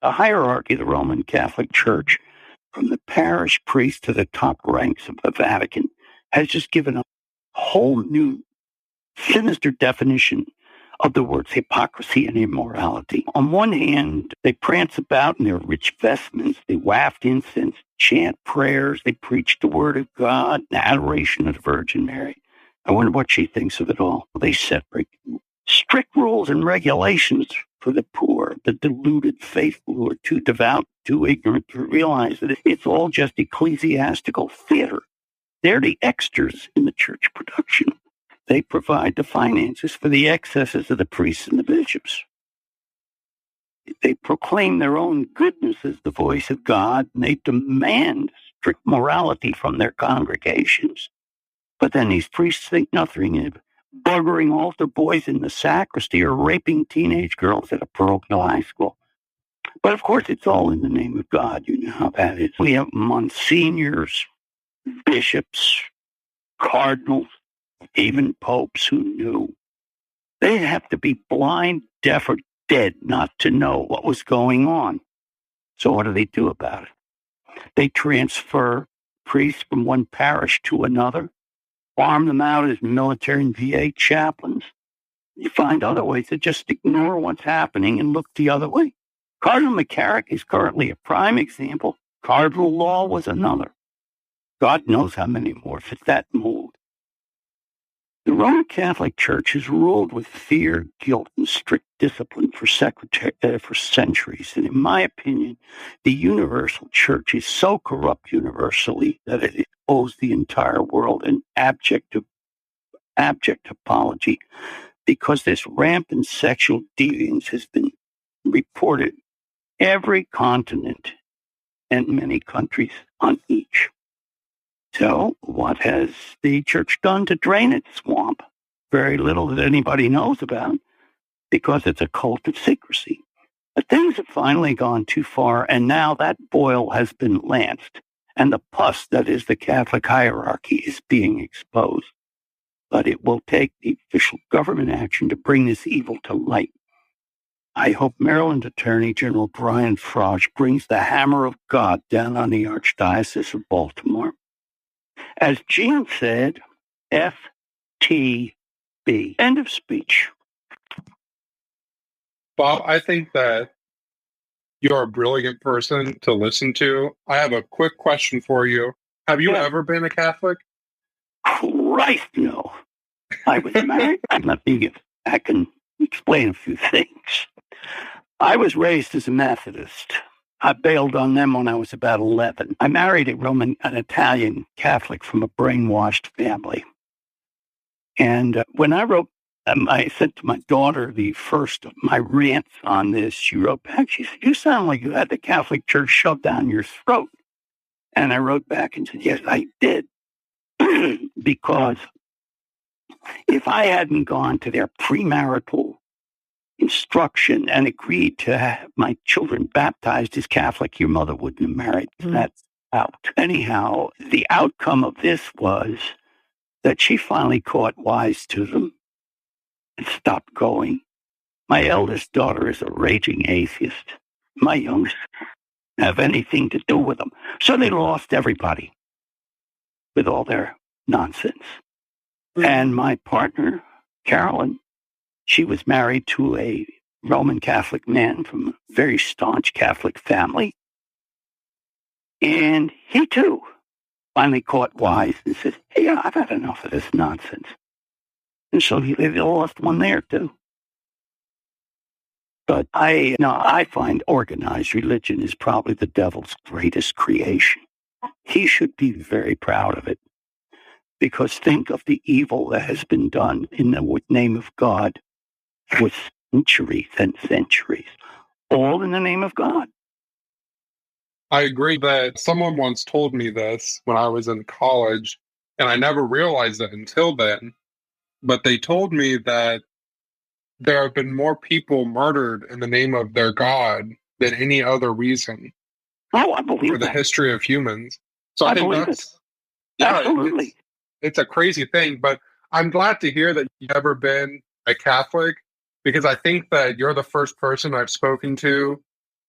The hierarchy of the Roman Catholic Church, from the parish priest to the top ranks of the Vatican, has just given a whole new sinister definition of the words hypocrisy and immorality. On one hand, they prance about in their rich vestments, they waft incense, chant prayers, they preach the word of God, the adoration of the Virgin Mary. I wonder what she thinks of it all. They set strict rules and regulations for the poor, the deluded faithful who are too devout, too ignorant to realize that it's all just ecclesiastical theater. They're the extras in the church production. They provide the finances for the excesses of the priests and the bishops. They proclaim their own goodness as the voice of God, and they demand strict morality from their congregations. But then these priests think nothing of buggering altar boys in the sacristy or raping teenage girls at a parochial high school. But of course, it's all in the name of God. You know how that is. We have monsignors, bishops, cardinals, even popes who knew. They'd have to be blind, deaf, or dead not to know what was going on. So what do they do about it? They transfer priests from one parish to another, farm them out as military and VA chaplains. You find other ways to just ignore what's happening and look the other way. Cardinal McCarrick is currently a prime example. Cardinal Law was another. God knows how many more fit that mold. The Roman Catholic Church is ruled with fear, guilt, and strict discipline for centuries. And in my opinion, the universal church is so corrupt universally that it owes the entire world an abject apology, because this rampant sexual deviance has been reported every continent and many countries on each. So what has the church done to drain its swamp? Very little that anybody knows about, because it's a cult of secrecy. But things have finally gone too far, and now that boil has been lanced, and the pus that is the Catholic hierarchy is being exposed. But it will take the official government action to bring this evil to light. I hope Maryland Attorney General Brian Frosch brings the hammer of God down on the Archdiocese of Baltimore. As Jean said, FTB. End of speech. Bob, I think that you're a brilliant person to listen to. I have a quick question for you. Have you ever been a Catholic? Christ, no. I was married. I can explain a few things. I was raised as a Methodist. I bailed on them when I was about 11. I married an Italian Catholic from a brainwashed family. And when I wrote, I said to my daughter the first of my rants on this, she wrote back, she said, "You sound like you had the Catholic Church shoved down your throat." And I wrote back and said, "Yes, I did." Because if I hadn't gone to their premarital instruction and agreed to have my children baptized as Catholic, your mother wouldn't have married. That's out. Anyhow, the outcome of this was that she finally caught wise to them and stopped going. My eldest daughter is a raging atheist. My youngest have anything to do with them. So they lost everybody with all their nonsense. And my partner, Carolyn, she was married to a Roman Catholic man from a very staunch Catholic family. And he, too, finally caught wise and said, "Hey, I've had enough of this nonsense." And so they lost one there, too. But I find organized religion is probably the devil's greatest creation. He should be very proud of it. Because think of the evil that has been done in the name of God for centuries and centuries, all in the name of God. I agree that someone once told me this when I was in college, and I never realized it until then. But they told me that there have been more people murdered in the name of their God than any other reason. Oh, I believe for the that. history of humans. So I think believe that's it. Absolutely. it's a crazy thing, but I'm glad to hear that you've never been a Catholic, because I think that you're the first person I've spoken to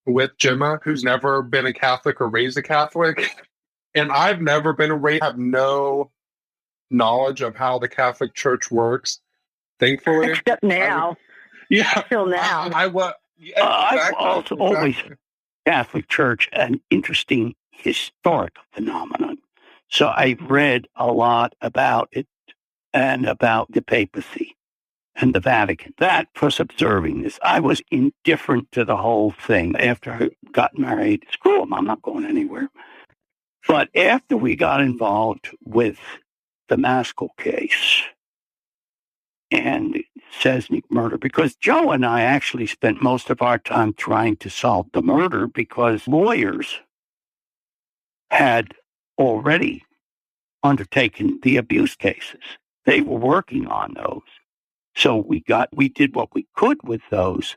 with Gemma who's never been a Catholic or raised a Catholic. And I've never been raised, have no knowledge of how the Catholic Church works, thankfully. Except now. Yeah. Till now. I've also always Catholic Church an interesting historic phenomenon. So I've read a lot about it and about the papacy and the Vatican. That plus observing this. I was indifferent to the whole thing after I got married. Screw them, I'm not going anywhere. But after we got involved with the Maskell case and Cesnik murder, because Joe and I actually spent most of our time trying to solve the murder because lawyers had already undertaken the abuse cases. They were working on those. So we did what we could with those.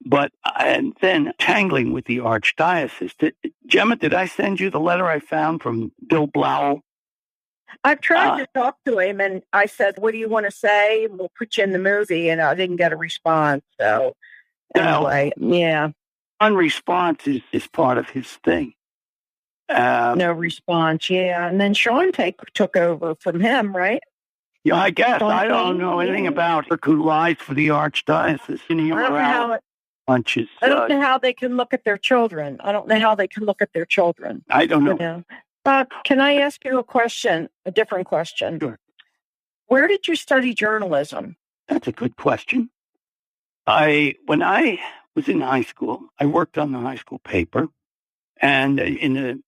But, and then tangling with the archdiocese. Gemma, did I send you the letter I found from Bill Blowell? I tried to talk to him, and I said, what do you want to say? We'll put you in the movie, and I didn't get a response. So, anyway, yeah. Unresponse is part of his thing. No response, yeah. And then Sean took over from him, right? Yeah, I guess. I don't know anything about her who lies for the archdiocese. I don't know how punches. I don't know how they can look at their children. I don't know. Bob, can I ask you a question, a different question? Sure. Where did you study journalism? That's a good question. When I was in high school, I worked on the high school paper, and in the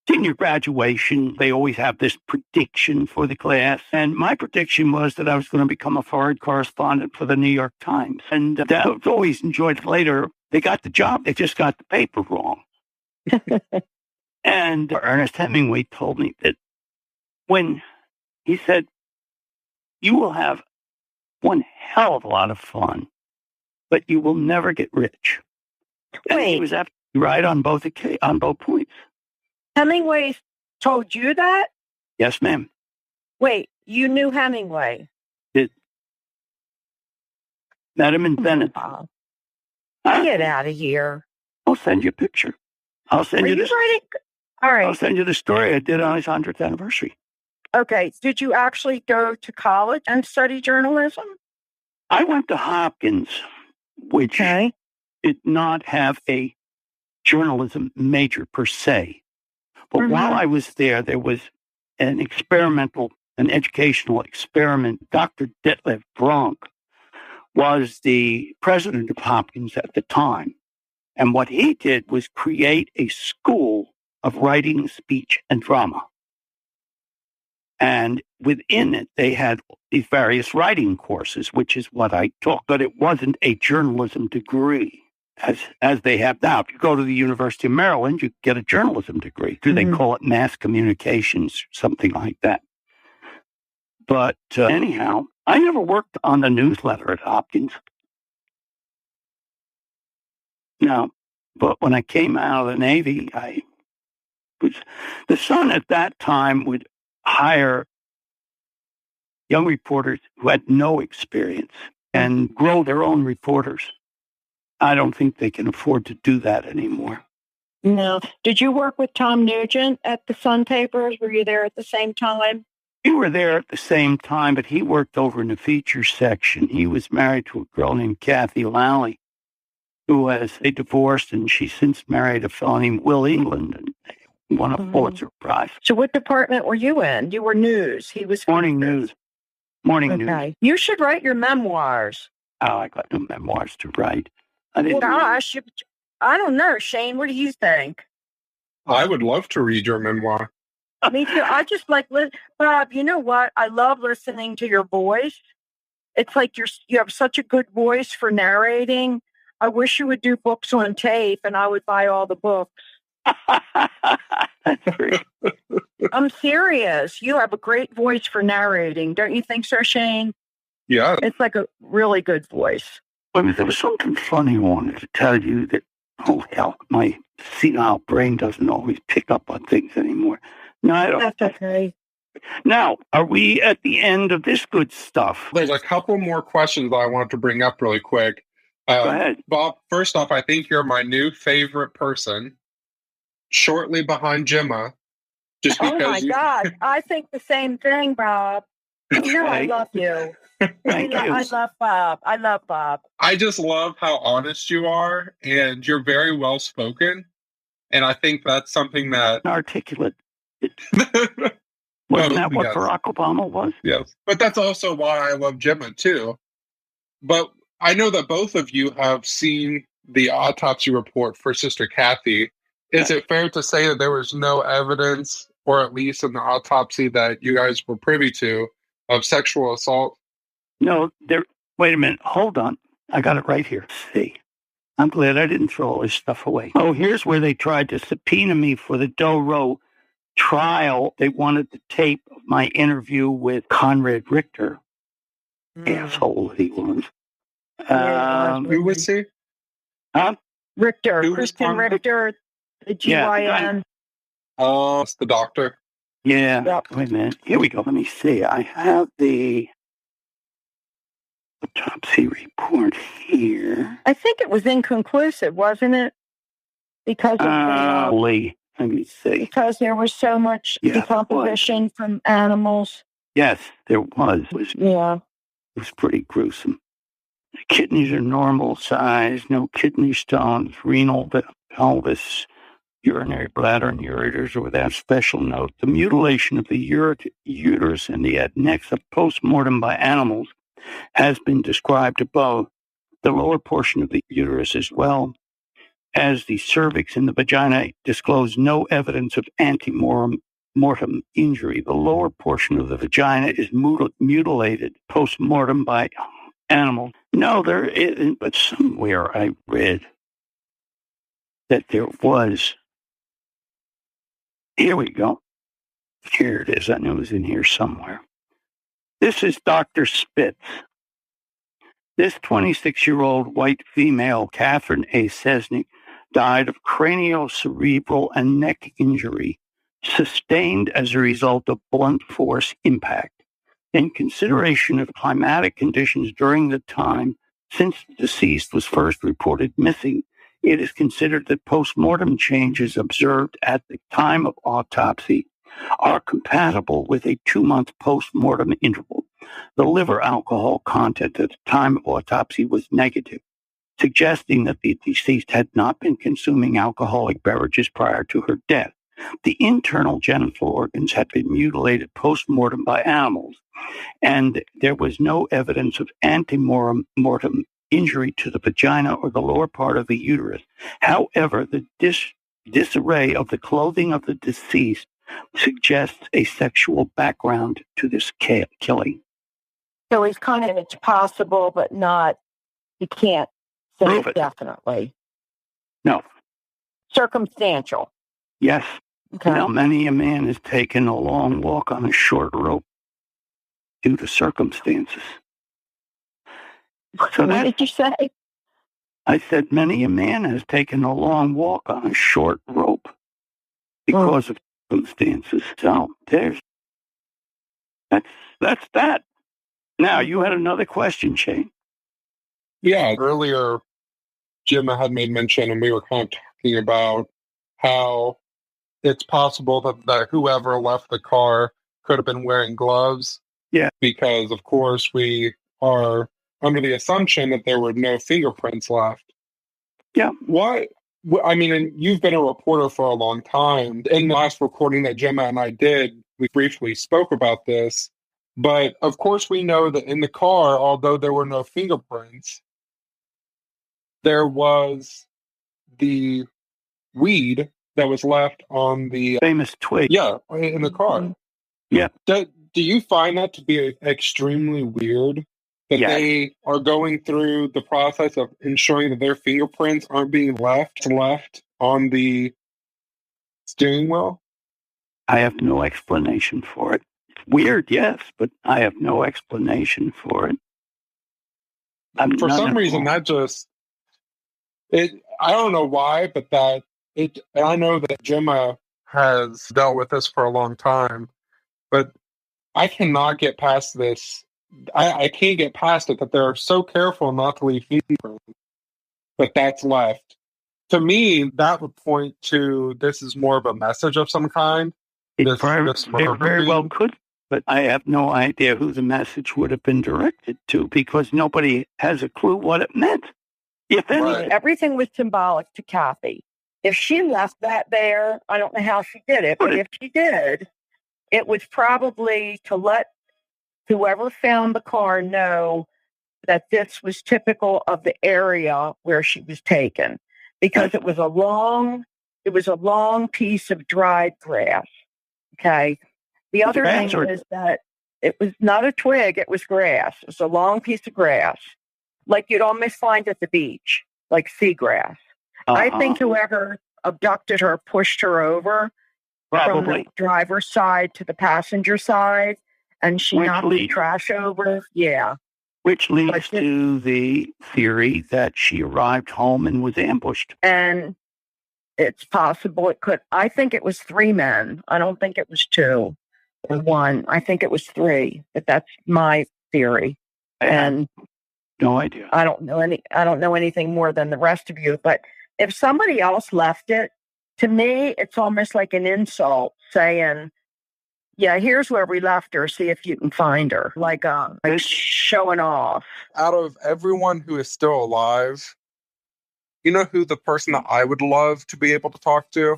senior graduation, they always have this prediction for the class. And my prediction was that I was going to become a foreign correspondent for the New York Times. And that was always enjoyed later. They got the job. They just got the paper wrong. And Ernest Hemingway told me that when he said, you will have one hell of a lot of fun, but you will never get rich. And he was absolutely right on both points. Hemingway told you that? Yes, ma'am. Wait, you knew Hemingway? Did. Met him in Venice. Get out of here. I'll send you a picture. I'll send you this. All right. I'll send you the story I did on his 100th anniversary. Okay. Did you actually go to college and study journalism? I went to Hoskins, which did not have a journalism major per se. But while I was there was an educational experiment. Dr. Detlef Bronk was the president of Hopkins at the time. And what he did was create a school of writing, speech, and drama. And within it, they had these various writing courses, which is what I took. But it wasn't a journalism degree as they have now. If you go to the University of Maryland, you get a journalism degree. They call it mass communications, something like that. But anyhow, I never worked on the newsletter at Hopkins. No, but when I came out of the Navy, the Sun at that time would hire young reporters who had no experience and grow their own reporters. I don't think they can afford to do that anymore. No. Did you work with Tom Nugent at the Sun papers? Were you there at the same time? We were there at the same time, but he worked over in the features section. He was married to a girl named Kathy Lally, who they divorced, and she since married a fellow named Will England and won a Pulitzer Prize. So what department were you in? You were news. He was morning news. Morning news. You should write your memoirs. Oh, I got no memoirs to write. I don't know. Shane, what do you think? I would love to read your memoir. Me too. I just like, Bob, you know what? I love listening to your voice. It's like you have such a good voice for narrating. I wish you would do books on tape and I would buy all the books. That's great. I'm serious. You have a great voice for narrating. Don't you think so, Shane? Yeah. It's like a really good voice. There was something funny I wanted to tell you that, oh hell, my senile brain doesn't always pick up on things anymore. No, I don't. That's okay. Now, are we at the end of this good stuff? There's a couple more questions that I wanted to bring up really quick. Go ahead. Bob, first off, I think you're my new favorite person, shortly behind Gemma. Just Oh because my God. I think the same thing, Bob. You know I love you. Thank you. I love Bob. I love Bob. I just love how honest you are, and you're very well spoken. And I think that's something that Articulate. Well, Wasn't that what yes. Barack Obama was? Yes. But that's also why I love Gemma too. But I know that both of you have seen the autopsy report for Sister Cathy. Is it fair to say that there was no evidence, or at least in the autopsy that you guys were privy to, of sexual assault? No, wait a minute. Hold on. I got it right here. See. I'm glad I didn't throw all this stuff away. Oh, here's where they tried to subpoena me for the Doe Row trial. They wanted the tape of my interview with Conrad Richter. Asshole he was. Who was he? Huh? Richter. Who was Christian Conrad? Richter. The GYN. Oh, it's the doctor. Yeah. Yep. Wait a minute. Here we go. Let me see. I have the autopsy report here. I think it was inconclusive, wasn't it? Because of let me see. because there was so much decomposition from animals. Yes, there was. Yeah. It was pretty gruesome. The kidneys are normal size, no kidney stones, renal, pelvis, urinary bladder, and ureters are without special note. The mutilation of the uterus and the adnexa post-mortem by animals has been described above. The lower portion of the uterus, as well as the cervix and the vagina, disclose no evidence of antemortem injury. The lower portion of the vagina is mutilated post-mortem by animals. No, there isn't, but somewhere I read that there was. Here we go. Here it is. I knew it was in here somewhere. This is Dr. Spitz. This 26-year-old white female, Catherine A. Cesnik, died of craniocerebral and neck injury sustained as a result of blunt force impact. In consideration of climatic conditions during the time since the deceased was first reported missing, it is considered that postmortem changes observed at the time of autopsy are compatible with a 2-month postmortem interval. The liver alcohol content at the time of autopsy was negative, suggesting that the deceased had not been consuming alcoholic beverages prior to her death. The internal genital organs had been mutilated post-mortem by animals, and there was no evidence of antemortem injury to the vagina or the lower part of the uterus. However, the disarray of the clothing of the deceased suggests a sexual background to this killing. So he's kind of, it's possible, but not, you can't say Prove it. Definitely. No. Circumstantial. Yes. Okay. Now, many a man has taken a long walk on a short rope due to circumstances. So what did you say? I said many a man has taken a long walk on a short rope because of circumstances. So that's that. Now, you had another question, Shane. Yeah, earlier, Gemma had made mention, and we were kind of talking about how it's possible that whoever left the car could have been wearing gloves. Yeah. Because, of course, we are under the assumption that there were no fingerprints left. Yeah. What? I mean, and you've been a reporter for a long time. In the last recording that Gemma and I did, we briefly spoke about this. But, of course, we know that in the car, although there were no fingerprints, there was the weed that was left on the famous twig. Yeah, in the car. Yeah. Do you find that to be extremely weird that they are going through the process of ensuring that their fingerprints aren't being left on the steering wheel? I have no explanation for it. Weird, yes, but I have no explanation for it. For some reason, that just I don't know why, but that I know that Gemma has dealt with this for a long time, but I cannot get past this. I can't get past it that they're so careful not to leave fingerprints, but that's left. To me, that would point to this is more of a message of some kind. It This very well could, but I have no idea who the message would have been directed to because nobody has a clue what it meant, if anything. Right. Everything was symbolic to Cathy. If she left that there, I don't know how she did it, but if she did, it was probably to let whoever found the car know that this was typical of the area where she was taken, because it was a long piece of dried grass. Okay. The other thing is that it was not a twig, it was grass. It was a long piece of grass, like you'd almost find at the beach, like seagrass. I think whoever abducted her pushed her over from the driver's side to the passenger side, and she knocked the trash over. Yeah. Which leads to the theory that she arrived home and was ambushed. And it's possible it could. I think it was 3 men. I don't think it was 2 or 1. I think it was 3, but that's my theory. And no idea. I don't know anything more than the rest of you, but if somebody else left it, to me, it's almost like an insult saying, yeah, here's where we left her. See if you can find her. Like showing off. Out of everyone who is still alive, you know who the person that I would love to be able to talk to?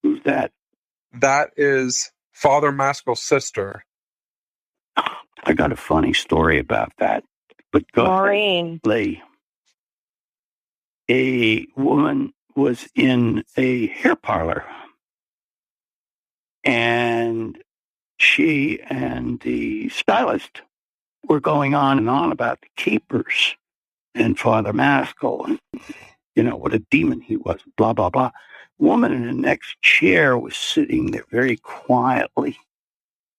Who's that? That is Father Maskell's sister. I got a funny story about that. But go Maureen. ahead. A woman was in a hair parlor, and she and the stylist were going on and on about the keepers and Father Maskell and, what a demon he was, blah, blah, blah. Woman in the next chair was sitting there very quietly,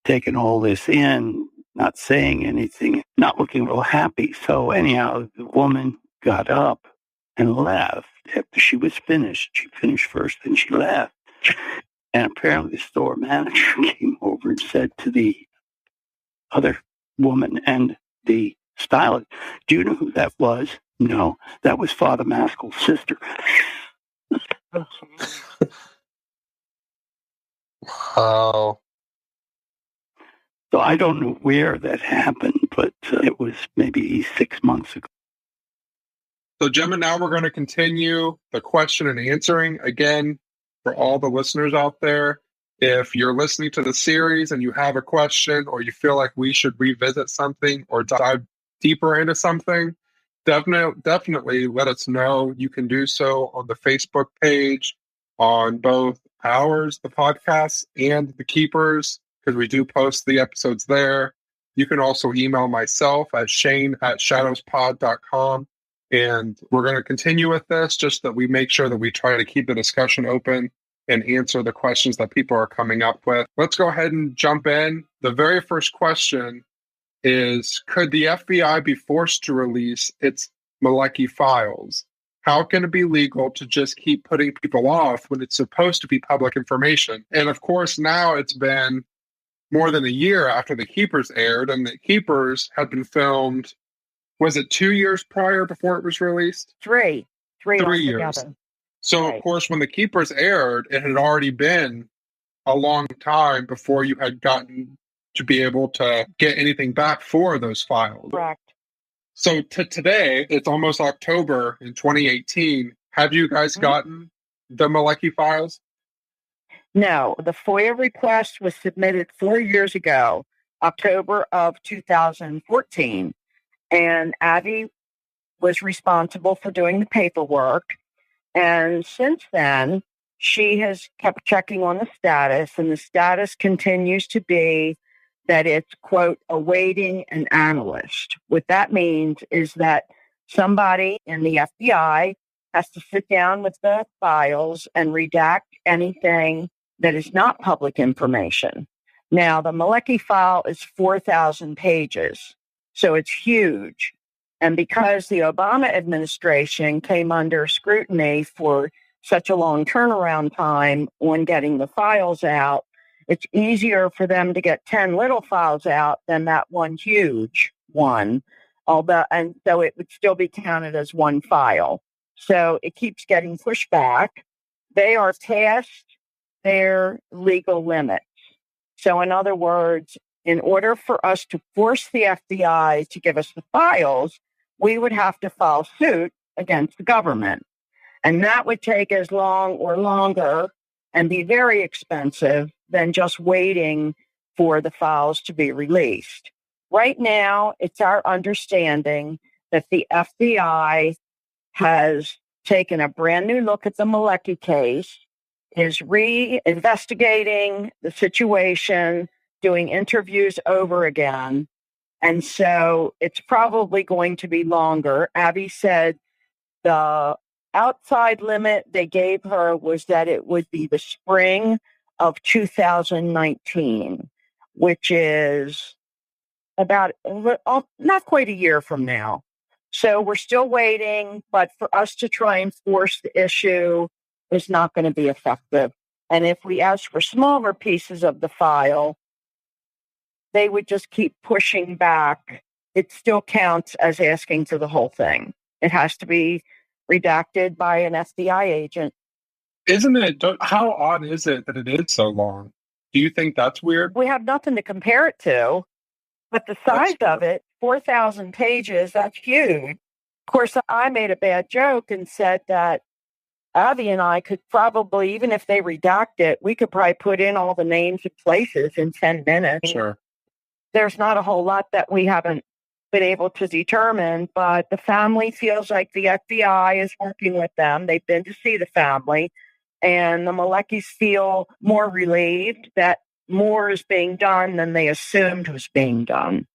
taking all this in, not saying anything, not looking real happy. So anyhow, the woman got up and left after she was finished. She finished first, and she left. And apparently the store manager came over and said to the other woman and the stylist, do you know who that was? No, that was Father Maskell's sister. Wow. So I don't know where that happened, but it was maybe 6 months ago. So, Gemma, now we're going to continue the question and answering. Again, for all the listeners out there, if you're listening to the series and you have a question or you feel like we should revisit something or dive deeper into something, definitely let us know. You can do so on the Facebook page, on both ours, the podcast, and the Keepers, because we do post the episodes there. You can also email myself at shane@shadowspod.com. And we're going to continue with this, just that we make sure that we try to keep the discussion open and answer the questions that people are coming up with. Let's go ahead and jump in. The very first question is, could the FBI be forced to release its Malecki files? How can it be legal to just keep putting people off when it's supposed to be public information? And of course, now it's been more than a year after The Keepers aired, and The Keepers had been filmed, was it 2 years prior before it was released? 3 years. So, right. Of course, when The Keepers aired, it had already been a long time before you had gotten to be able to get anything back for those files. Correct. So to today, it's almost October in 2018. Have you guys gotten the Malecki files? No, the FOIA request was submitted 4 years ago, October of 2014. And Abby was responsible for doing the paperwork. And since then, she has kept checking on the status, and the status continues to be that it's, quote, awaiting an analyst. What that means is that somebody in the FBI has to sit down with the files and redact anything that is not public information. Now, the Malecki file is 4,000 pages, so it's huge. And because the Obama administration came under scrutiny for such a long turnaround time on getting the files out, it's easier for them to get 10 little files out than that one huge one. And so it would still be counted as one file. So it keeps getting pushed back. They are past their legal limits. So in other words, in order for us to force the FBI to give us the files, we would have to file suit against the government. And that would take as long or longer and be very expensive than just waiting for the files to be released. Right now, it's our understanding that the FBI has taken a brand new look at the Malecki case, is re-investigating the situation, doing interviews over again. And so it's probably going to be longer. Abby said the outside limit they gave her was that it would be the spring of 2019, which is about not quite a year from now. So we're still waiting, but for us to try and force the issue is not going to be effective. And if we ask for smaller pieces of the file, they would just keep pushing back. It still counts as asking for the whole thing. It has to be redacted by an FBI agent. Isn't it? How odd is it that it is so long? Do you think that's weird? We have nothing to compare it to, but the size of it, 4,000 pages, that's huge. Of course, I made a bad joke and said that Avi and I could probably, even if they redact it, we could probably put in all the names and places in 10 minutes. Sure. There's not a whole lot that we haven't been able to determine, but the family feels like the FBI is working with them. They've been to see the family, and the Maleckis feel more relieved that more is being done than they assumed was being done.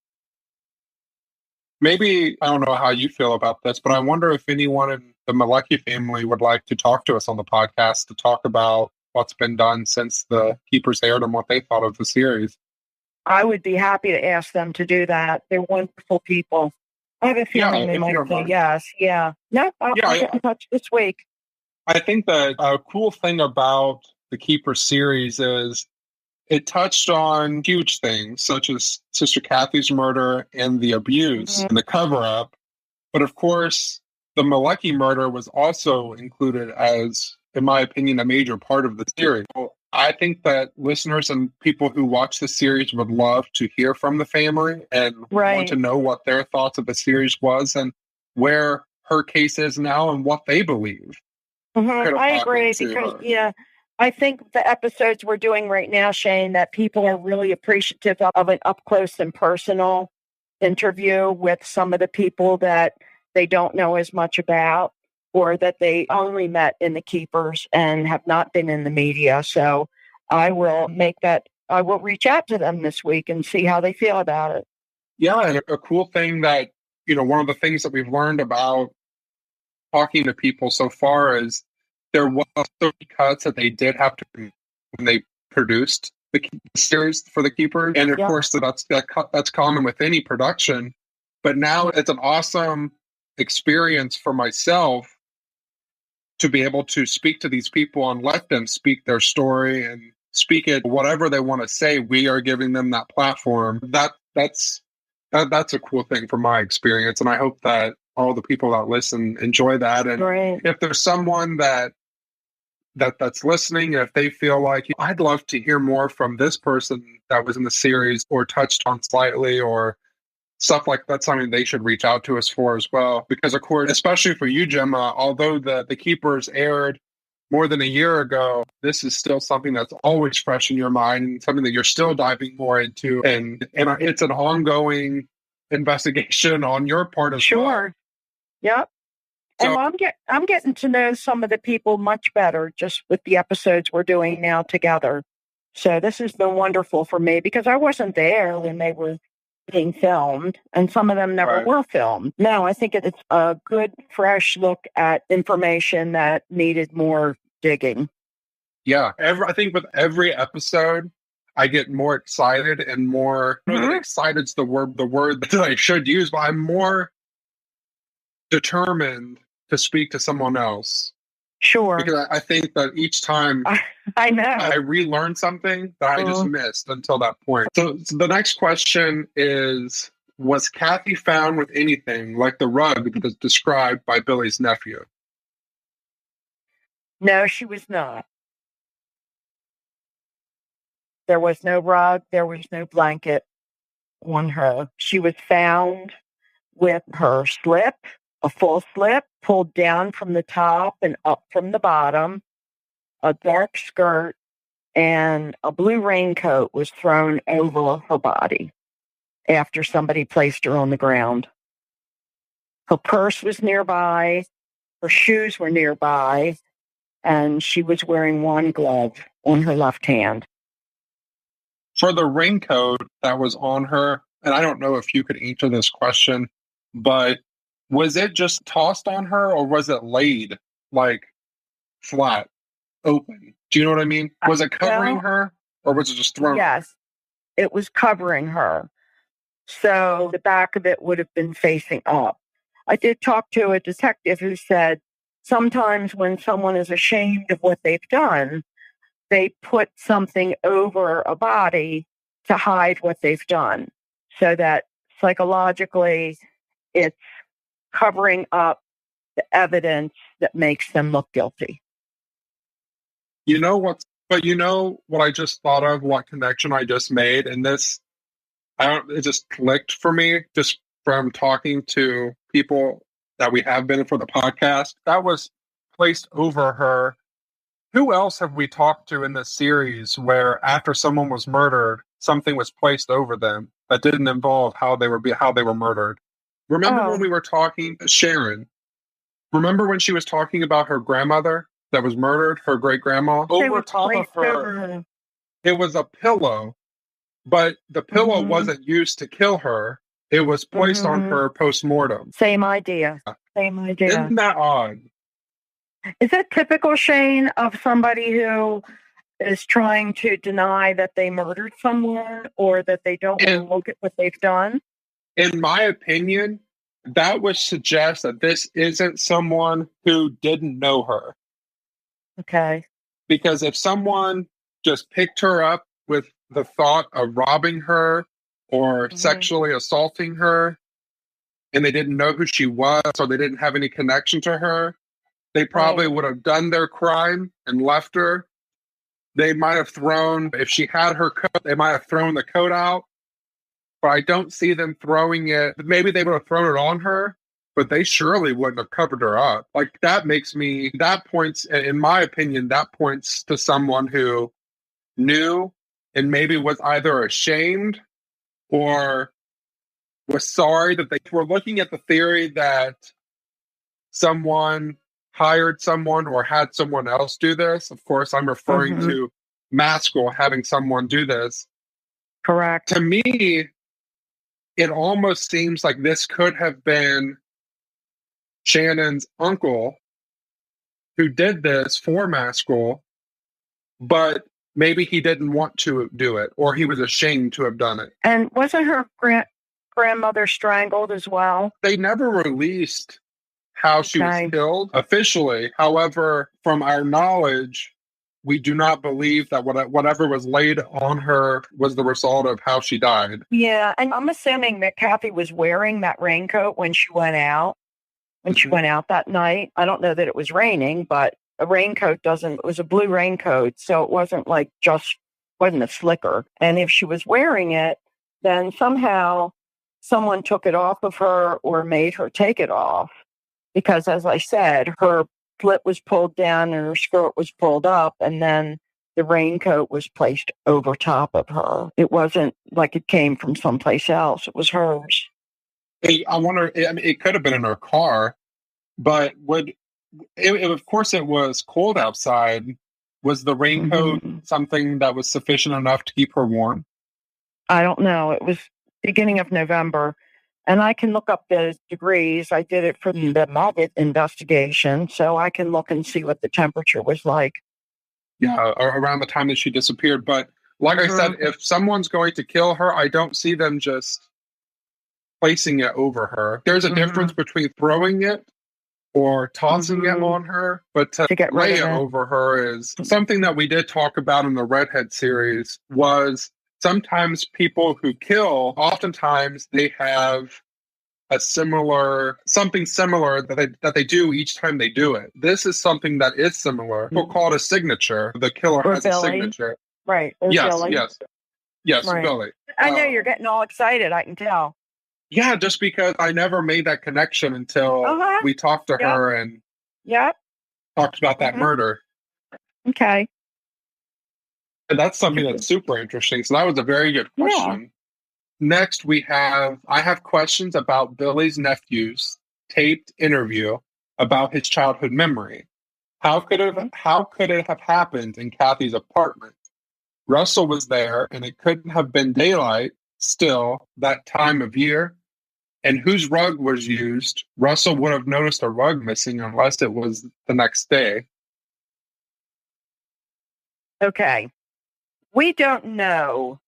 Maybe, I don't know how you feel about this, but I wonder if anyone in the Malecki family would like to talk to us on the podcast to talk about what's been done since the Keepers aired and what they thought of the series. I would be happy to ask them to do that. They're wonderful people. I have a feeling they might say yes. Yeah. No, I'll get in touch this week. I think that a cool thing about the Keeper series is it touched on huge things, such as Sister Cathy's murder and the abuse and the cover-up. But of course, the Malecki murder was also included as, in my opinion, a major part of the series. I think that listeners and people who watch the series would love to hear from the family and want to know what their thoughts of the series was and where her case is now and what they believe. I agree because, I think the episodes we're doing right now, Shane, that people are really appreciative of an up-close and personal interview with some of the people that they don't know as much about or that they only met in the Keepers and have not been in the media. So I will reach out to them this week and see how they feel about it. Yeah, and a cool thing that, one of the things that we've learned about talking to people so far is there was so many cuts that they did have to when they produced the series for the Keepers. And of course, that's common with any production. But now it's an awesome experience for myself to be able to speak to these people and let them speak their story and speak it whatever they want to say. We are giving them that platform. That's a cool thing from my experience. And I hope that all the people that listen enjoy that. And if there's someone that's listening, if they feel like I'd love to hear more from this person that was in the series or touched on slightly or stuff like that's something they should reach out to us for as well. Because of course, especially for you, Gemma, although the Keepers aired more than a year ago, this is still something that's always fresh in your mind and something that you're still diving more into. And it's an ongoing investigation on your part as well. Sure. Yep. So, and I'm getting to know some of the people much better just with the episodes we're doing now together. So this has been wonderful for me because I wasn't there when they were being filmed, and some of them never were filmed. No, I think it's a good, fresh look at information that needed more digging. Yeah, I think with every episode, I get more excited and more. Excited's the word that I should use, but I'm more determined to speak to someone else Sure. Because I think that each time I know. I relearn something that I just missed until that point. So the next question is, was Cathy found with anything like the rug that is described by Billy's nephew? No, she was not. There was no rug. There was no blanket on her. She was found with her slip, a full slip, pulled down from the top and up from the bottom, a dark skirt, and a blue raincoat was thrown over her body after somebody placed her on the ground. Her purse was nearby, her shoes were nearby, and she was wearing one glove on her left hand. For the raincoat that was on her, and I don't know if you could answer this question, but was it just tossed on her or was it laid like flat, open? Do you know what I mean? Was it covering her or was it just thrown? Yes, it was covering her. So the back of it would have been facing up. I did talk to a detective who said sometimes when someone is ashamed of what they've done, they put something over a body to hide what they've done so that psychologically it's covering up the evidence that makes them look guilty. You know what? But you know what I just thought of, what connection I just made, and this, it just clicked for me just from talking to people that we have been for the podcast. That was placed over her. Who else have we talked to in this series where after someone was murdered, something was placed over them that didn't involve how they were murdered? Remember when we were talking, Sharon? Remember when she was talking about her grandmother that was murdered, her great grandma? Over top of her, it was a pillow, but the pillow wasn't used to kill her. It was placed on her post-mortem. Same idea. Same idea. Isn't that odd? Is it typical, Shane, of somebody who is trying to deny that they murdered someone or that they don't want to look at what they've done? In my opinion, that would suggest that this isn't someone who didn't know her. Okay. Because if someone just picked her up with the thought of robbing her or sexually assaulting her, and they didn't know who she was or they didn't have any connection to her, they probably would have done their crime and left her. They might have thrown, if she had her coat, they might have thrown the coat out. But I don't see them throwing it. Maybe they would have thrown it on her, but they surely wouldn't have covered her up. Like, that points, in my opinion, that points to someone who knew and maybe was either ashamed or was sorry that they were looking at the theory that someone hired someone or had someone else do this. Of course, I'm referring to Maskell having someone do this. Correct. To me, it almost seems like this could have been Shannon's uncle who did this for Maskell, but maybe he didn't want to do it or he was ashamed to have done it. And wasn't her grandmother strangled as well? They never released how she was killed officially. However, from our knowledge, we do not believe that whatever was laid on her was the result of how she died. Yeah, and I'm assuming that Cathy was wearing that raincoat when she went out. When she went out that night. I don't know that it was raining, but a raincoat it was a blue raincoat, so it wasn't wasn't a slicker. And if she was wearing it, then somehow someone took it off of her or made her take it off. Because as I said, her split was pulled down and her skirt was pulled up, and then the raincoat was placed over top of her. It wasn't like it came from someplace else. It was hers. I wonder, it could have been in her car, but of course it was cold outside. Was the raincoat something that was sufficient enough to keep her warm? I don't know. It was beginning of November. And I can look up the degrees. I did it for the maggot investigation, so I can look and see what the temperature was like. Yeah, around the time that she disappeared. But like I said, if someone's going to kill her, I don't see them just placing it over her. There's a difference between throwing it or tossing it on her, but to get lay rid it of it. over her is something that we did talk about in the Redhead series. Was sometimes people who kill, oftentimes they have something similar that they do each time they do it. This is something that is similar. People call it a signature. The killer Or has Billy. a signature. Right. Or Yes, Billy. yes, Right. Billy. I know you're getting all excited. I can tell. Yeah, just because I never made that connection until we talked to her and talked about that murder. Okay. And that's something that's super interesting. So that was a very good question. Yeah. Next, I have questions about Billy's nephew's taped interview about his childhood memory. How could it have happened in Cathy's apartment? Russell was there, and it couldn't have been daylight still that time of year. And whose rug was used? Russell would have noticed a rug missing unless it was the next day. Okay. We don't know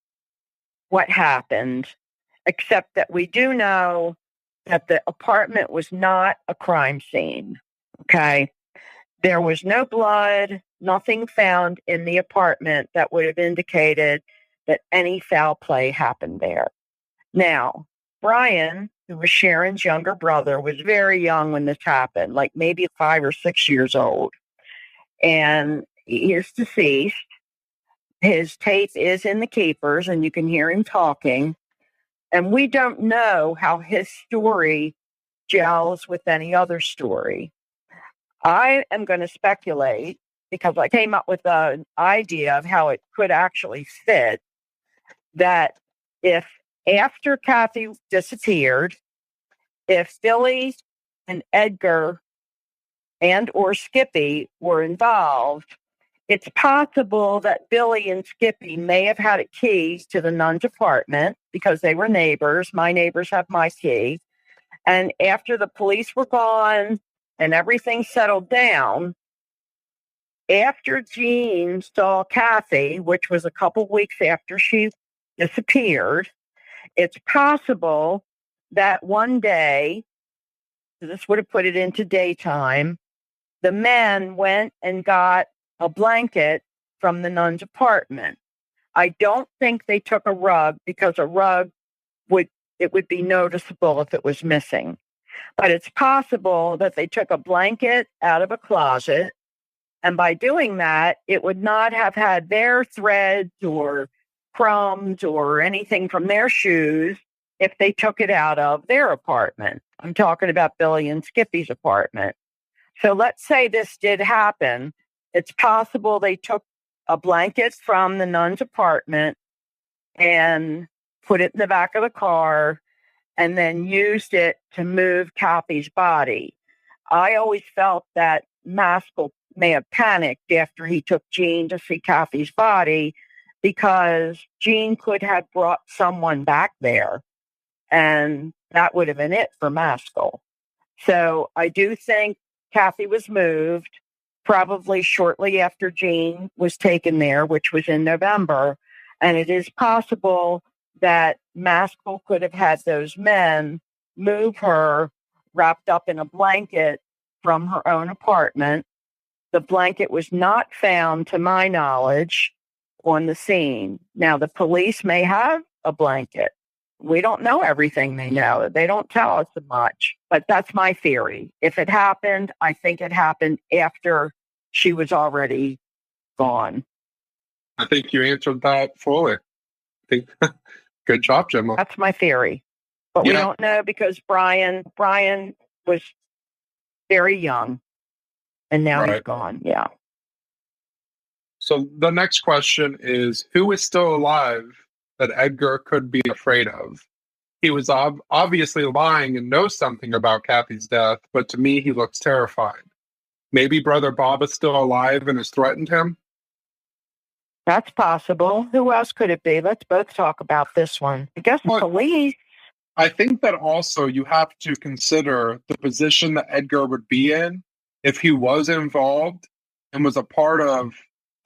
what happened, except that we do know that the apartment was not a crime scene. Okay. There was no blood, nothing found in the apartment that would have indicated that any foul play happened there. Now, Brian, who was Sharon's younger brother, was very young when this happened, like maybe 5 or 6 years old. And he is deceased. His tape is in the keepers, and you can hear him talking. And we don't know how his story gels with any other story. I am going to speculate, because I came up with an idea of how it could actually fit, that if after Cathy disappeared, if Billy and Edgar and or Skippy were involved, it's possible that Billy and Skippy may have had a key to the nun's apartment because they were neighbors. My neighbors have my key. And after the police were gone and everything settled down, after Jean saw Cathy, which was a couple weeks after she disappeared, it's possible that one day, this would have put it into daytime, the men went and got a blanket from the nun's apartment. I don't think they took a rug, because a rug would be noticeable if it was missing. But it's possible that they took a blanket out of a closet, and by doing that, it would not have had their threads or crumbs or anything from their shoes if they took it out of their apartment. I'm talking about Billy and Skippy's apartment. So let's say this did happen. It's possible they took a blanket from the nun's apartment and put it in the back of the car and then used it to move Cathy's body. I always felt that Maskell may have panicked after he took Jean to see Cathy's body, because Jean could have brought someone back there, and that would have been it for Maskell. So I do think Cathy was moved probably shortly after Jean was taken there, which was in November. And it is possible that Maskell could have had those men move her wrapped up in a blanket from her own apartment. The blanket was not found, to my knowledge, on the scene. Now, the police may have a blanket. We don't know everything they know. They don't tell us much, but that's my theory. If it happened, I think it happened after she was already gone. I think you answered that fully. Good job, Gemma. That's my theory. But we don't know, because Brian was very young, and now he's gone. Yeah. So the next question is, who is still alive that Edgar could be afraid of? He was obviously lying and knows something about Cathy's death, but to me, he looks terrified. Maybe Brother Bob is still alive and has threatened him? That's possible. Who else could it be? Let's both talk about this one. I guess police. I think that also you have to consider the position that Edgar would be in if he was involved and was a part of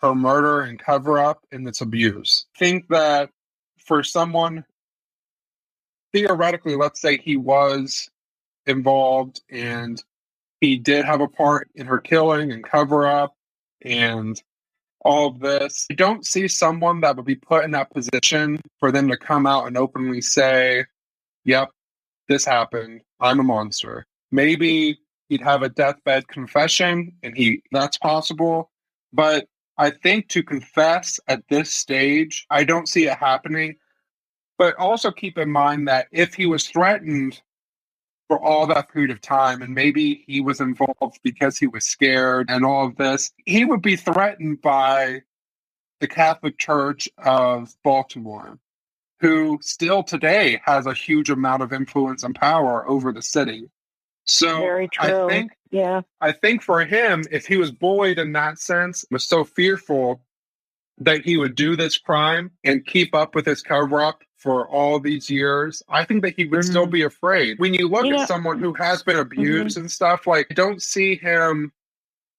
her murder and cover-up and its abuse. I think that for someone, theoretically, let's say he was involved and he did have a part in her killing and cover up and all of this. I don't see someone that would be put in that position for them to come out and openly say, yep, this happened. I'm a monster. Maybe he'd have a deathbed confession and that's possible. But I think to confess at this stage, I don't see it happening. But also keep in mind that if he was threatened for all that period of time, and maybe he was involved because he was scared and all of this, he would be threatened by the Catholic Church of Baltimore, who still today has a huge amount of influence and power over the city. So Very true. I think for him, if he was bullied in that sense, was so fearful that he would do this crime and keep up with his cover-up for all these years, I think that he would still be afraid. When you look at someone who has been abused and stuff, like, I don't see him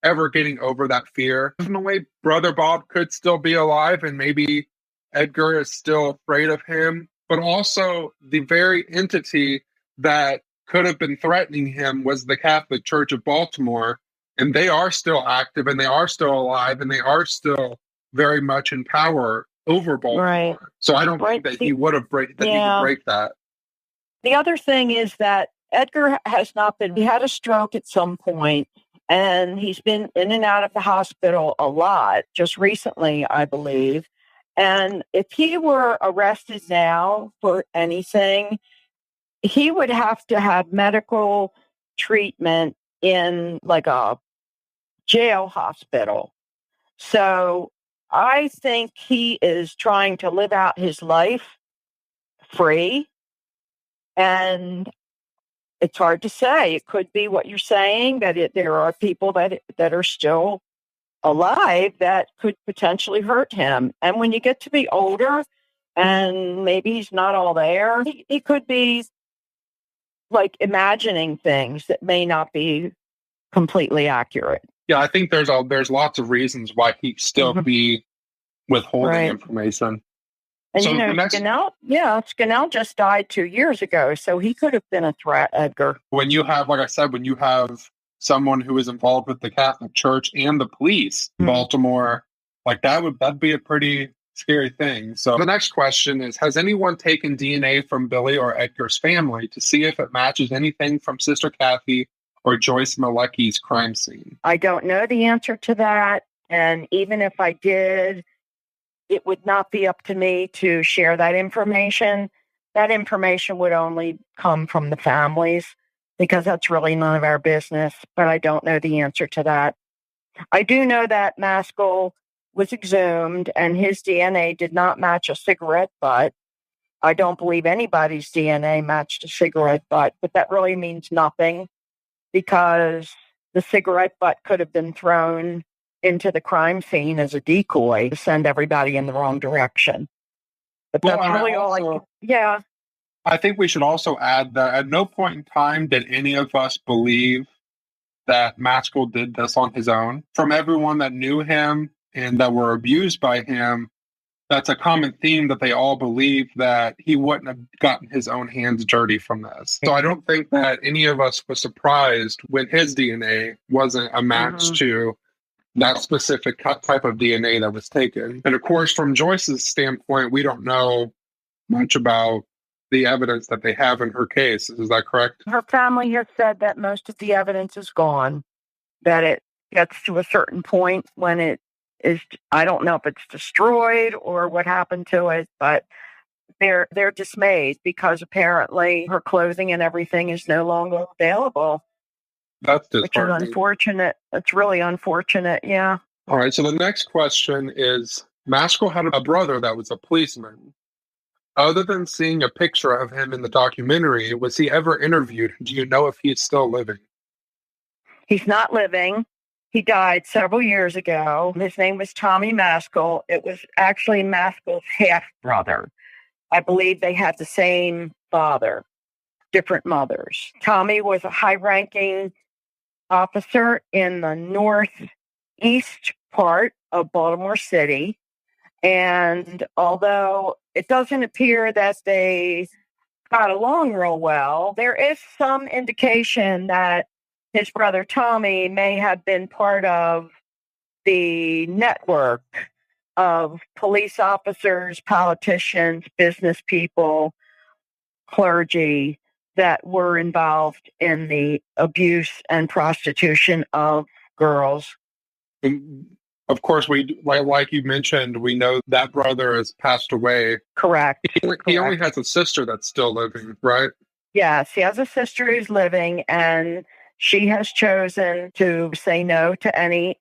ever getting over that fear. Definitely, Brother Bob could still be alive, and maybe Edgar is still afraid of him. But also, the very entity that could have been threatening him was the Catholic Church of Baltimore, and they are still active, and they are still alive, and they are still very much in power over Baltimore. Right. So I don't think that he would have he would break that. The other thing is that Edgar has not been, he had a stroke at some point, and he's been in and out of the hospital a lot, just recently, I believe. And if he were arrested now for anything, he would have to have medical treatment in like a jail hospital. So I think he is trying to live out his life free. And it's hard to say. It could be what you're saying, that there are people that are still alive that could potentially hurt him. And when you get to be older and maybe he's not all there, he could be like imagining things that may not be completely accurate. Yeah, I think there's lots of reasons why he'd still be withholding information. And so Scannell just died 2 years ago, so he could have been a threat, Edgar. When you have, like I said, when you have someone who is involved with the Catholic Church and the police in Baltimore, like that'd be a pretty scary thing. So the next question is, has anyone taken DNA from Billy or Edgar's family to see if it matches anything from Sister Cathy or Joyce Malecki's crime scene? I don't know the answer to that. And even if I did, it would not be up to me to share that information. That information would only come from the families, because that's really none of our business. But I don't know the answer to that. I do know that Maskell was exhumed and his DNA did not match a cigarette butt. I don't believe anybody's DNA matched a cigarette butt, but that really means nothing, because the cigarette butt could have been thrown into the crime scene as a decoy to send everybody in the wrong direction. But that's really all I can. Yeah. I think we should also add that at no point in time did any of us believe that Maskell did this on his own. From everyone that knew him and that were abused by him, that's a common theme, that they all believe that he wouldn't have gotten his own hands dirty from this. So I don't think that any of us was surprised when his DNA wasn't a match to that specific type of DNA that was taken. And of course, from Joyce's standpoint, we don't know much about the evidence that they have in her case. Is that correct? Her family has said that most of the evidence is gone, that it gets to a certain point when it is, I don't know if it's destroyed or what happened to it, but they're dismayed because apparently her clothing and everything is no longer available. That's which is unfortunate. It's really unfortunate, yeah. All right, so the next question is, Maskell had a brother that was a policeman. Other than seeing a picture of him in the documentary, was he ever interviewed? Do you know if he's still living? He's not living. He died several years ago. His name was Tommy Maskell. It was actually Maskell's half-brother. I believe they had the same father, different mothers. Tommy was a high-ranking officer in the northeast part of Baltimore City. And although it doesn't appear that they got along real well, there is some indication that his brother Tommy may have been part of the network of police officers, politicians, business people, clergy that were involved in the abuse and prostitution of girls. And of course, like you mentioned, we know that brother has passed away. Correct. He only has a sister that's still living, right? Yes, he has a sister who's living, and she has chosen to say no to any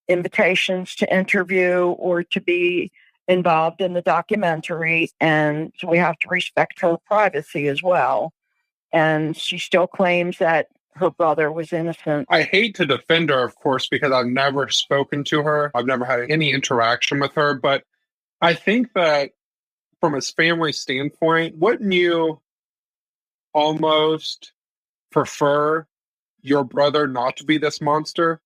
invitations to interview or to be involved in the documentary, and so we have to respect her privacy as well. And she still claims that her brother was innocent. I hate to defend her, of course, because I've never spoken to her. I've never had any interaction with her, but I think that from a family standpoint, wouldn't you almost prefer your brother not to be this monster?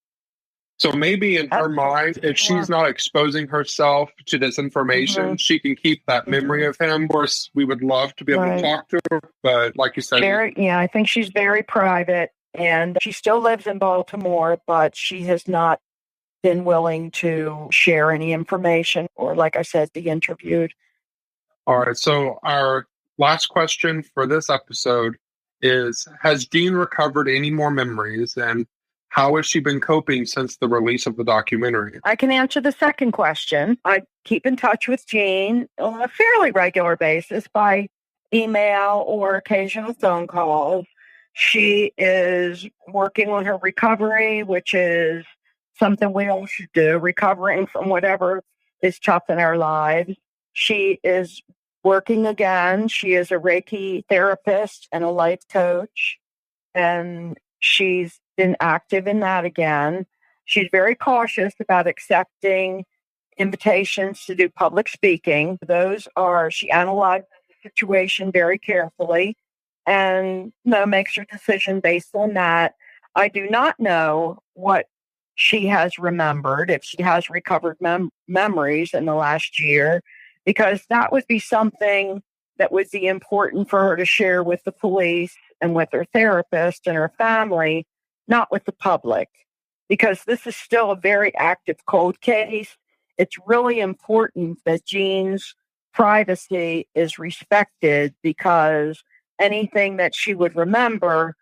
So maybe in her mind, if she's not exposing herself to this information, she can keep that memory of him. Of course, we would love to be able to talk to her, but like you said... I think she's very private, and she still lives in Baltimore, but she has not been willing to share any information or, like I said, be interviewed. All right, so our last question for this episode is, has Jean recovered any more memories, and how has she been coping since the release of the documentary? I can answer the second question. I keep in touch with Jean on a fairly regular basis by email or occasional phone calls. She is working on her recovery, which is something we all should do, recovering from whatever is tough in our lives. She is working again. She is a Reiki therapist and a life coach, and she's been active in that again. She's very cautious about accepting invitations to do public speaking. She analyzes the situation very carefully and makes her decision based on that. I do not know what she has remembered, if she has recovered memories in the last year, because that would be something that would be important for her to share with the police and with her therapist and her family, not with the public, because this is still a very active cold case. It's really important that Jean's privacy is respected, because anything that she would remember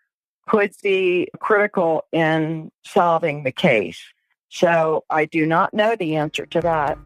could be critical in solving the case. So I do not know the answer to that.